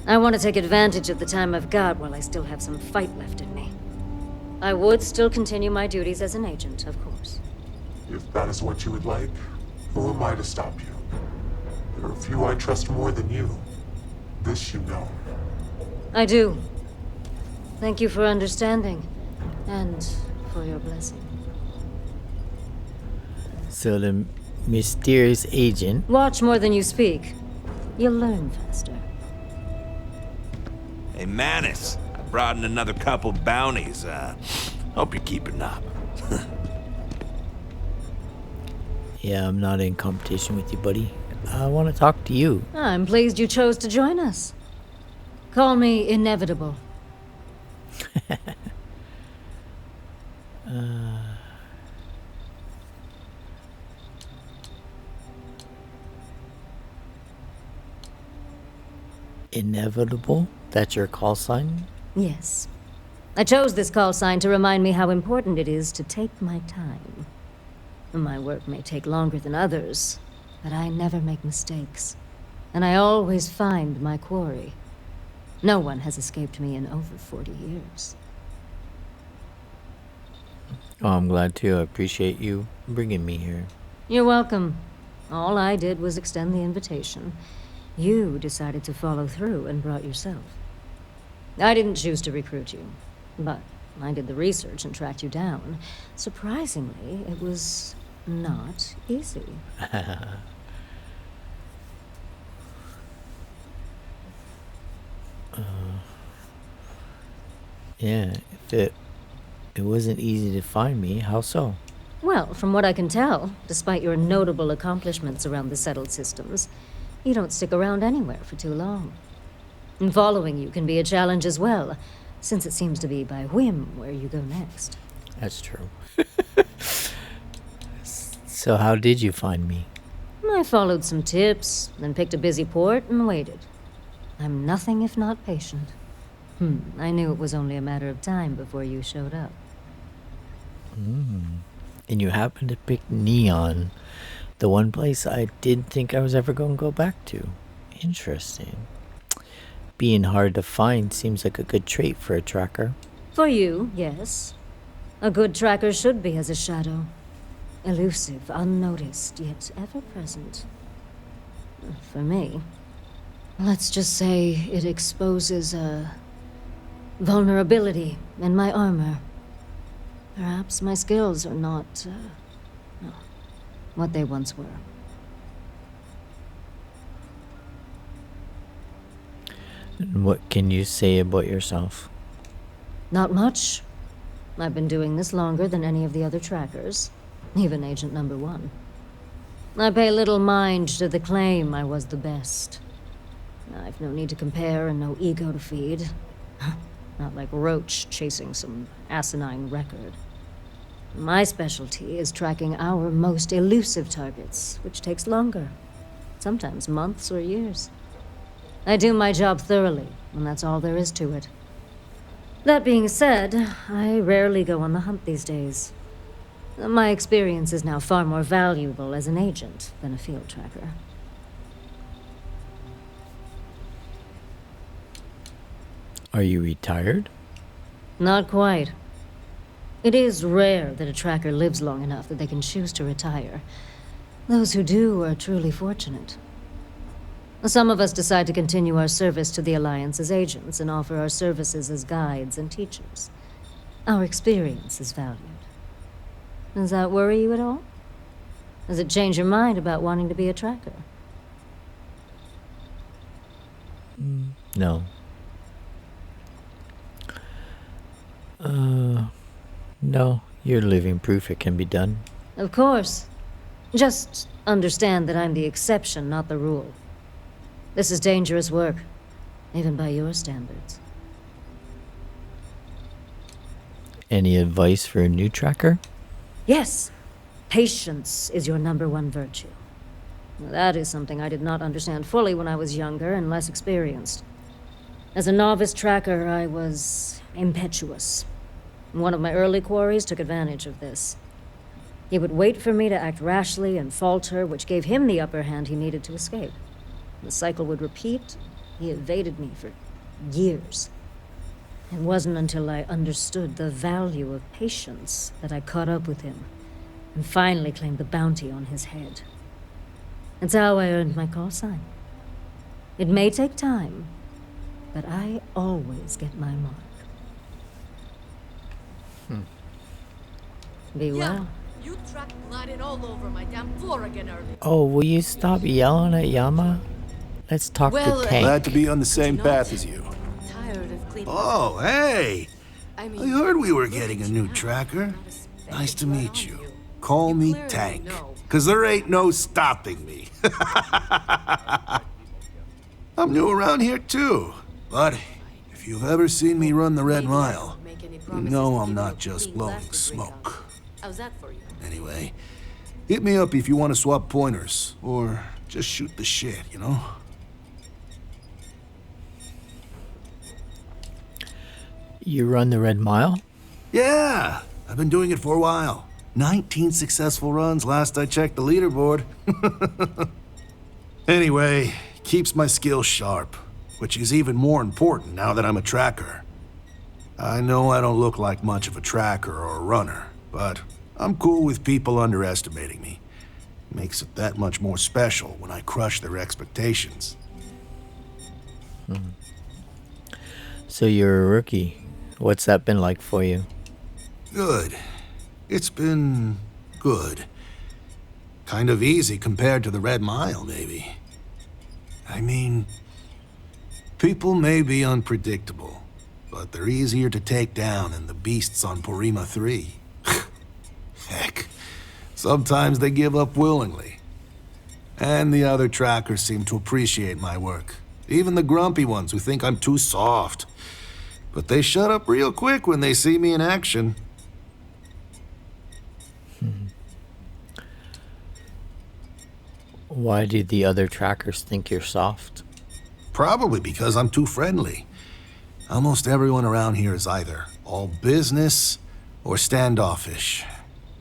I want to take advantage of the time I've got while I still have some fight left in me. I would still continue my duties as an agent, of course. If that is what you would like, who am I to stop you? There are few I trust more than you. This you know. I do. Thank you for understanding, and for your blessing. So the mysterious agent. Watch more than you speak. You'll learn faster. Hey, Manus, I brought in another couple bounties. Hope you're keeping up. Yeah, I'm not in competition with you, buddy. I want to talk to you. I'm pleased you chose to join us. Call me Inevitable. Inevitable? That's your call sign? Yes. I chose this call sign to remind me how important it is to take my time. My work may take longer than others, but I never make mistakes. And I always find my quarry. No one has escaped me in over 40 years. Oh, I'm glad to. I appreciate you bringing me here. You're welcome. All I did was extend the invitation. You decided to follow through and brought yourself. I didn't choose to recruit you, but I did the research and tracked you down. Surprisingly, it was not easy. Yeah, if it wasn't easy to find me, how so? Well, from what I can tell, despite your notable accomplishments around the settled systems, you don't stick around anywhere for too long. And following you can be a challenge as well, since it seems to be by whim where you go next. That's true. So how did you find me? I followed some tips, then picked a busy port and waited. I'm nothing if not patient. I knew it was only a matter of time before you showed up. And you happened to pick Neon, the one place I didn't think I was ever going to go back to. Interesting. Being hard to find seems like a good trait for a tracker. For you, yes. A good tracker should be as a shadow. Elusive, unnoticed, yet ever present. For me, let's just say it exposes a vulnerability in my armor. Perhaps my skills are not what they once were. And what can you say about yourself? Not much. I've been doing this longer than any of the other trackers, even Agent Number 1. I pay little mind to the claim I was the best. I've no need to compare and no ego to feed. Not like Roach chasing some asinine record. My specialty is tracking our most elusive targets, which takes longer. Sometimes months or years. I do my job thoroughly, and that's all there is to it. That being said, I rarely go on the hunt these days. My experience is now far more valuable as an agent than a field tracker. Are you retired? Not quite. It is rare that a tracker lives long enough that they can choose to retire. Those who do are truly fortunate. Some of us decide to continue our service to the Alliance as agents and offer our services as guides and teachers. Our experience is valued. Does that worry you at all? Does it change your mind about wanting to be a tracker? No. No. You're living proof it can be done. Of course. Just understand that I'm the exception, not the rule. This is dangerous work, even by your standards. Any advice for a new tracker? Yes. Patience is your number one virtue. That is something I did not understand fully when I was younger and less experienced. As a novice tracker, I was impetuous. One of my early quarries took advantage of this. He would wait for me to act rashly and falter, which gave him the upper hand he needed to escape. The cycle would repeat. He evaded me for years. It wasn't until I understood the value of patience that I caught up with him and finally claimed the bounty on his head. It's how I earned my call sign. It may take time, but I always get my mark. Be well. You tracked blood all over my damn floor again earlier. Oh, will you stop yelling at Yama? Let's talk Well, to Tank. Glad to be on the same path as you. Tired of cleaning. Oh, hey! I I heard we were getting a new tracker. Nice to meet you. Call me Tank, cause there ain't no stopping me. I'm new around here too, but if you've ever seen me run the Red Mile, you know I'm not just blowing smoke. How's that for you? Anyway, hit me up if you want to swap pointers, or just shoot the shit, you know? You run the Red Mile? Yeah, I've been doing it for a while. 19 successful runs last I checked the leaderboard. Anyway, keeps my skills sharp, which is even more important now that I'm a tracker. I know I don't look like much of a tracker or a runner, but I'm cool with people underestimating me. Makes it that much more special when I crush their expectations. So you're a rookie. What's that been like for you? Good. It's been good. Kind of easy compared to the Red Mile, maybe. I mean, people may be unpredictable, but they're easier to take down than the beasts on Porima 3. Heck, sometimes they give up willingly. And the other trackers seem to appreciate my work. Even the grumpy ones who think I'm too soft. But they shut up real quick when they see me in action. Why do the other trackers think you're soft? Probably because I'm too friendly. Almost everyone around here is either all business or standoffish.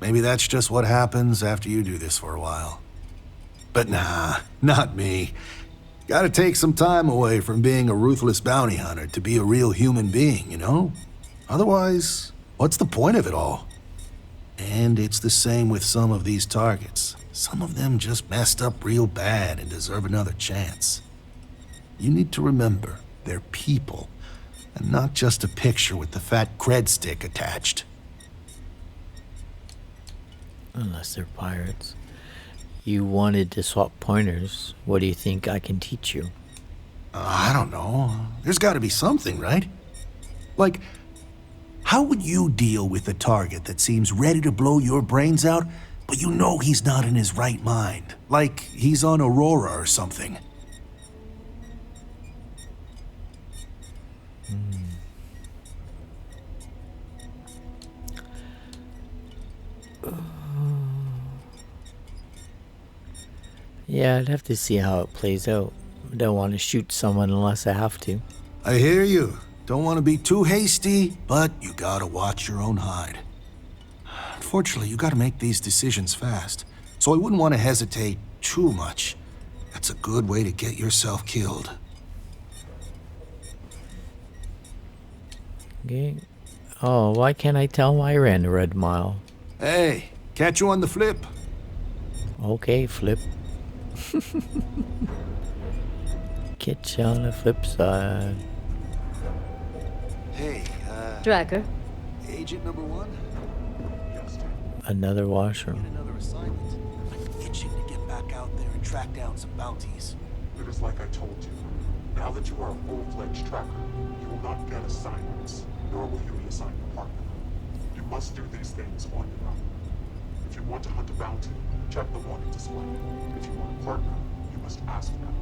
Maybe that's just what happens after you do this for a while. But nah, not me. Gotta take some time away from being a ruthless bounty hunter to be a real human being, you know? Otherwise, what's the point of it all? And it's the same with some of these targets. Some of them just messed up real bad and deserve another chance. You need to remember, they're people, and not just a picture with the fat cred stick attached. Unless they're pirates. You wanted to swap pointers. What do you think I can teach you? I don't know. There's gotta be something, right? Like, how would you deal with a target that seems ready to blow your brains out, but you know he's not in his right mind? Like he's on Aurora or something. Yeah, I'd have to see how it plays out. I don't want to shoot someone unless I have to. I hear you. Don't want to be too hasty, but you gotta watch your own hide. Unfortunately, you gotta make these decisions fast, so I wouldn't want to hesitate too much. That's a good way to get yourself killed. Okay. Oh, why can't I tell him I ran the Red Mile? Hey, catch you on the flip. Okay, flip. Catch you on the flip side. Hey, Tracker. Agent number 1? Another washroom. Another assignment. I'm itching to get back out there and track down some bounties. It is like I told you. Now that you are a full-fledged tracker, you will not get assignments, nor will you be assigned a partner. You must do these things on your own. If you want to hunt a bounty, check the warning display. If you want a partner, you must ask them.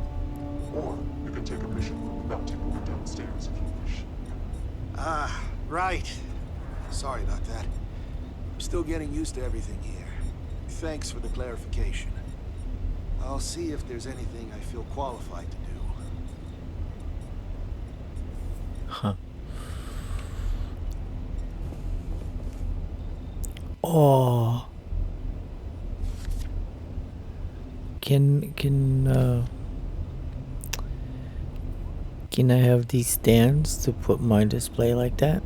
Or you can take a mission from the bounty board downstairs if you wish. Ah, right. Sorry about that. I'm still getting used to everything here. Thanks for the clarification. I'll see if there's anything I feel qualified to do. Huh. Oh. Can I have these stands to put my display like that?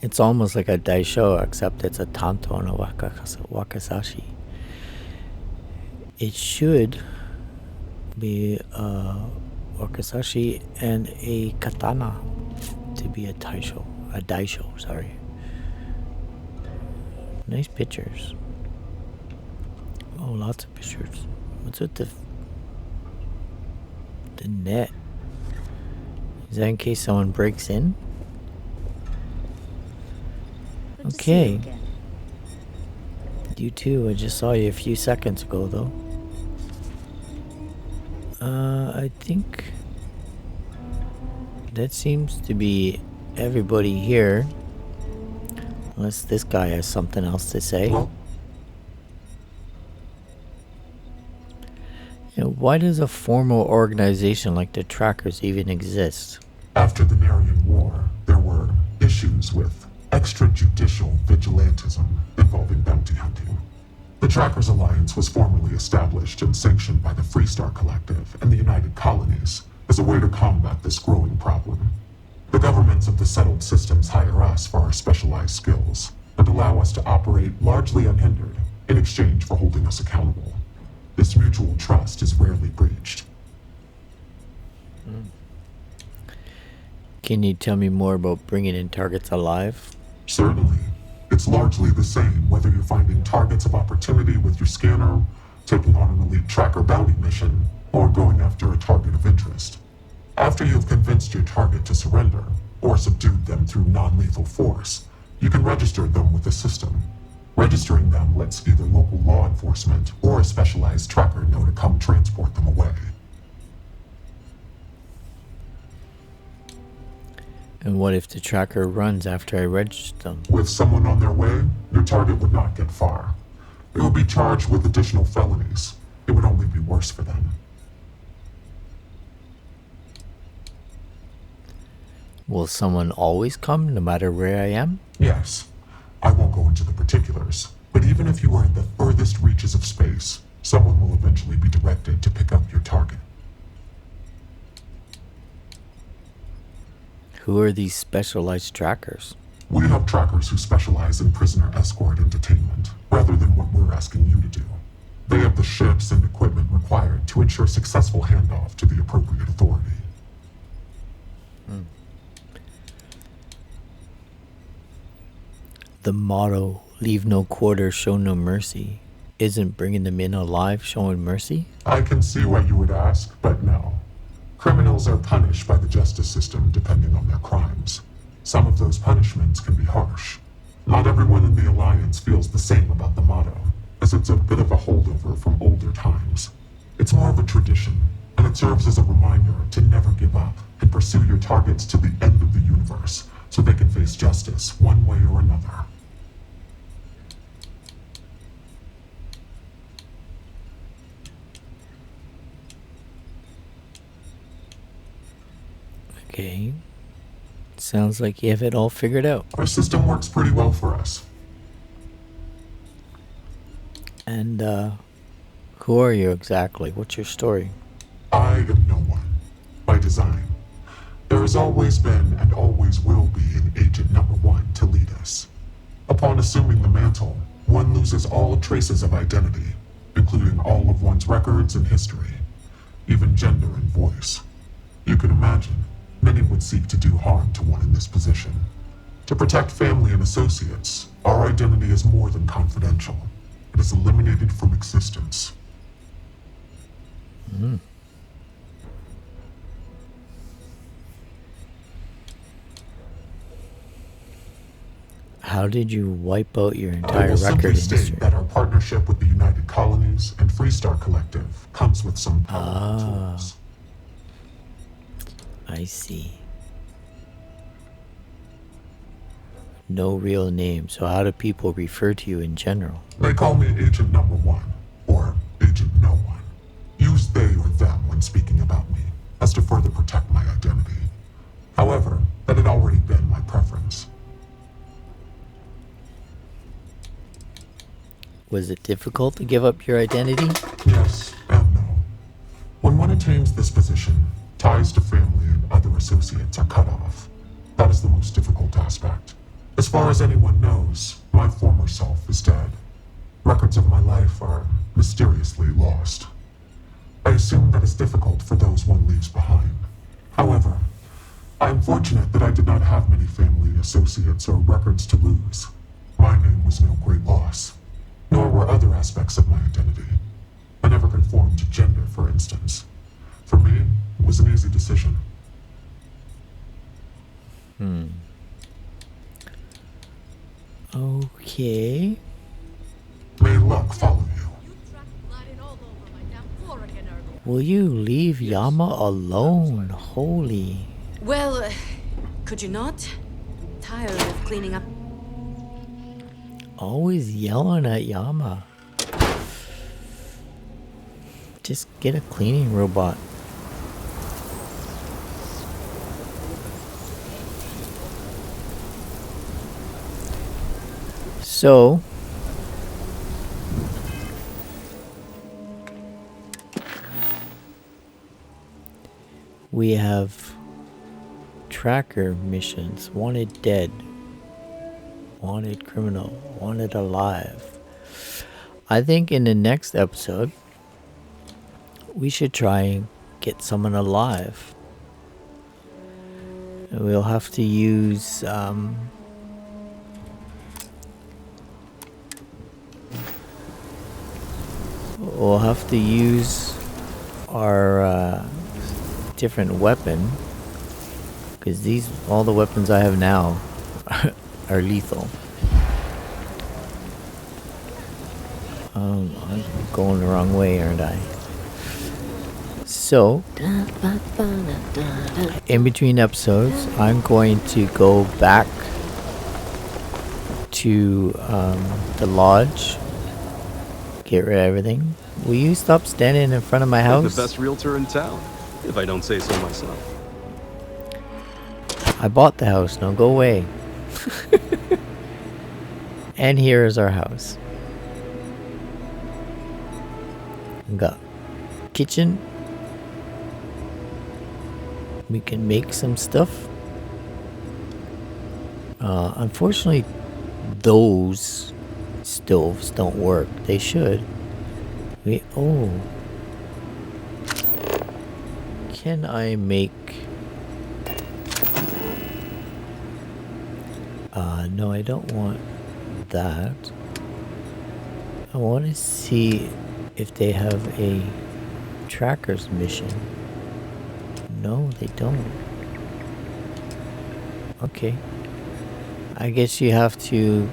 It's almost like a daisho, except it's a tanto and a wakasashi. It should be wakizashi and a katana to be a daisho, sorry. Nice pictures. Oh, lots of pictures. What's with the net? Is that in case someone breaks in? Okay. You too. I just saw you a few seconds ago, though. I think that seems to be everybody here. Unless this guy has something else to say. You know, why does a formal organization like the Trackers even exist? After the Narian War, there were issues with extrajudicial vigilantism involving bounty hunting. The Trackers Alliance was formally established and sanctioned by the Freestar Collective and the United Colonies as a way to combat this growing problem. The governments of the settled systems hire us for our specialized skills and allow us to operate largely unhindered in exchange for holding us accountable. This mutual trust is rarely breached. Can you tell me more about bringing in targets alive? Certainly. It's largely the same whether you're finding targets of opportunity with your scanner, taking on an elite tracker bounty mission, or going after a target of interest. After you've convinced your target to surrender, or subdued them through non-lethal force, you can register them with the system. Registering them lets either local law enforcement or a specialized tracker know to come transport them away. And what if the tracker runs after I register them? With someone on their way, your target would not get far. They would be charged with additional felonies. It would only be worse for them. Will someone always come, no matter where I am? Yes. I won't go into the particulars, but even if you are in the furthest reaches of space, someone will eventually be directed to pick up your target. Who are these specialized trackers? We have trackers who specialize in prisoner escort and detainment, rather than what we're asking you to do. They have the ships and equipment required to ensure successful handoff to the appropriate authority. The motto, leave no quarter, show no mercy, isn't bringing them in alive showing mercy? I can see why you would ask, but no. Criminals are punished by the justice system depending on their crimes. Some of those punishments can be harsh. Not everyone in the Alliance feels the same about the motto, as it's a bit of a holdover from older times. It's more of a tradition, and it serves as a reminder to never give up and pursue your targets to the end of the universe, so they can face justice one way or another. Okay. Sounds like you have it all figured out. Our system works pretty well for us. And, who are you exactly? What's your story? I am no one. By design. There has always been and always will be an Agent Number 1 to lead us. Upon assuming the mantle, one loses all traces of identity, including all of one's records and history, even gender and voice. You can imagine, many would seek to do harm to one in this position. To protect family and associates, our identity is more than confidential. It is eliminated from existence. How did you wipe out your I entire will simply record in state history? that our partnership with the United Colonies and Freestar Collective comes with some powerful tools. I see. No real name, so how do people refer to you in general? They call me Agent Number 1, or Agent No One. Use they or them when speaking about me, as to further protect my identity. However, that had already been my preference. Was it difficult to give up your identity? Yes and no. When one attains this position, ties to family and other associates are cut off. That is the most difficult aspect. As far as anyone knows, my former self is dead. Records of my life are mysteriously lost. I assume that it's difficult for those one leaves behind. However, I am fortunate that I did not have many family, associates, or records to lose. My name was no great loss, nor were other aspects of my identity. I never conformed to gender, for instance. For me, it was an easy decision. Okay. May luck follow you. Will you leave Yama alone? Holy. Well, could you not? Tired of cleaning up. Always yelling at Yama. Just get a cleaning robot. So, we have tracker missions. Wanted dead. Wanted criminal. Wanted alive. I think in the next episode, we should try and get someone alive. And we'll have to use we'll have to use our different weapon, because all the weapons I have now are lethal. I'm going the wrong way, aren't I? So, in between episodes, I'm going to go back to the lodge, get rid of everything. Will you stop standing in front of my house? The best realtor in town, if I don't say so myself. I bought the house, now go away. And here is our house. We got kitchen. We can make some stuff. Unfortunately, those stoves don't work. They should. Can I make... no, I don't want that. I want to see if they have a tracker's mission. No, they don't. Okay. I guess you have to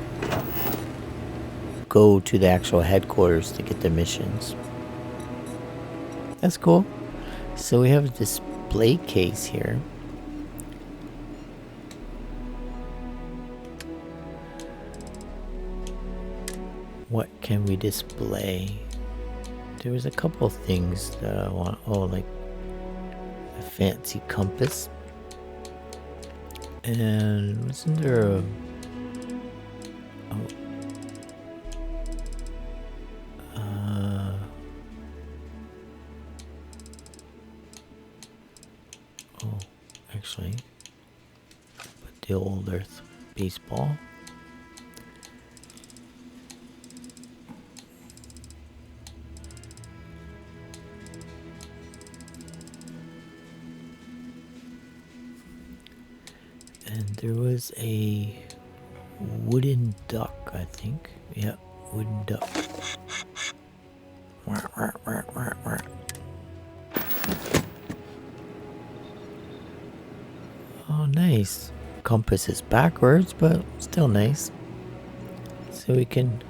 go to the actual headquarters to get the missions. That's cool. So we have a display case here. What can we display? There was a couple of things that I want. Oh, like a fancy compass. And wasn't there a... actually, put the old Earth baseball. And there was a wooden duck, I think. Yeah, wooden duck. Wah, wah, wah, wah, wah. Oh, nice. Compass is backwards, but still nice. So we can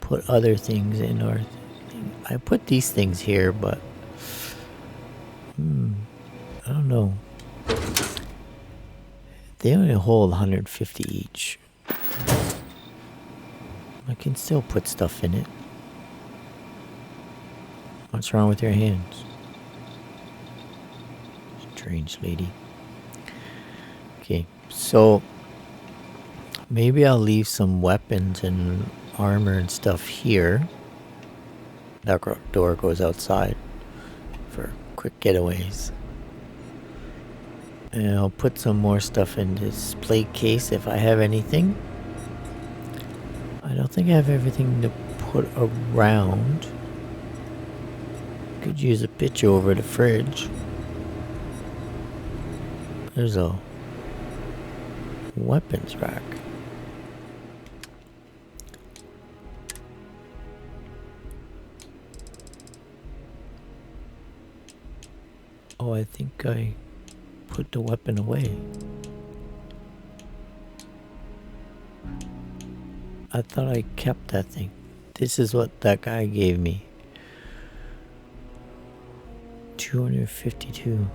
put other things in our thing. I put these things here, but I don't know. They only hold 150 each. I can still put stuff in it. What's wrong with your hands? Strange lady. Okay, so maybe I'll leave some weapons and armor and stuff here. That door goes outside for quick getaways. And I'll put some more stuff in this display case if I have anything. I don't think I have everything to put around. Could use a picture over the fridge. There's a weapons rack. Oh, I think I put the weapon away. I thought I kept that thing. This is what that guy gave me. 252.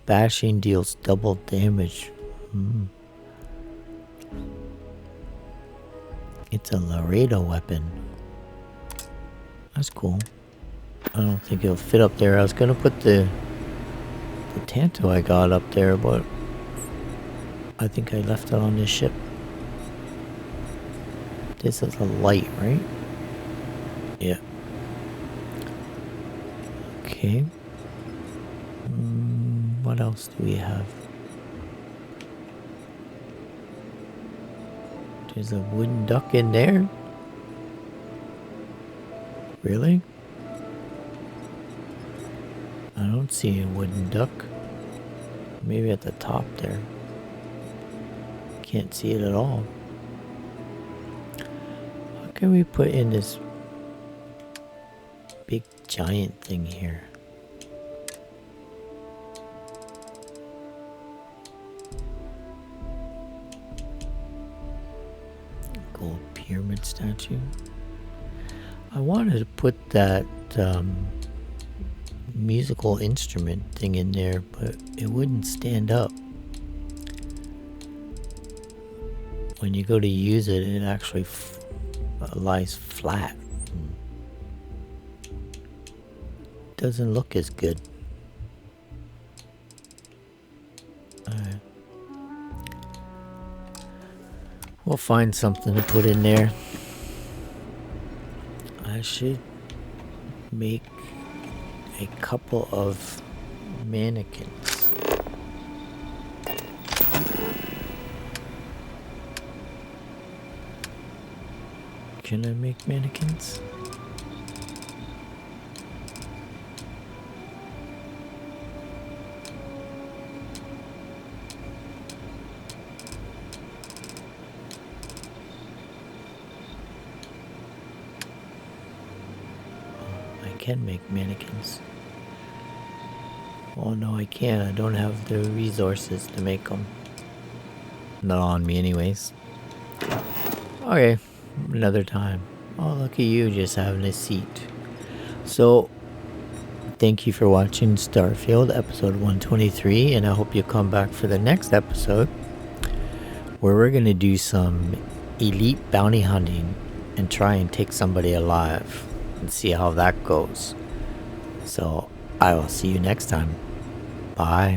Bashing deals double damage. It's a Laredo weapon. That's cool. I don't think it'll fit up there. I was gonna put the Tanto I got up there, but I think I left it on this ship. This is a light, right? Yeah. Okay. What else do we have? There's a wooden duck in there. Really? I don't see a wooden duck. Maybe at the top there. Can't see it at all. What can we put in this big giant thing here? Gold pyramid statue. I wanted to put that musical instrument thing in there, but it wouldn't stand up. When you go to use it, it actually lies flat. Doesn't look as good. Alright. We'll find something to put in there. I should make a couple of mannequins. Can I make mannequins? Can make mannequins. Oh no, I can't. I don't have the resources to make them. Not on me anyways. Okay, another time. Oh, look at you just having a seat. So, thank you for watching Starfield episode 123, and I hope you come back for the next episode where we're gonna do some elite bounty hunting and try and take somebody alive. And see how that goes. So I will see you next time. Bye.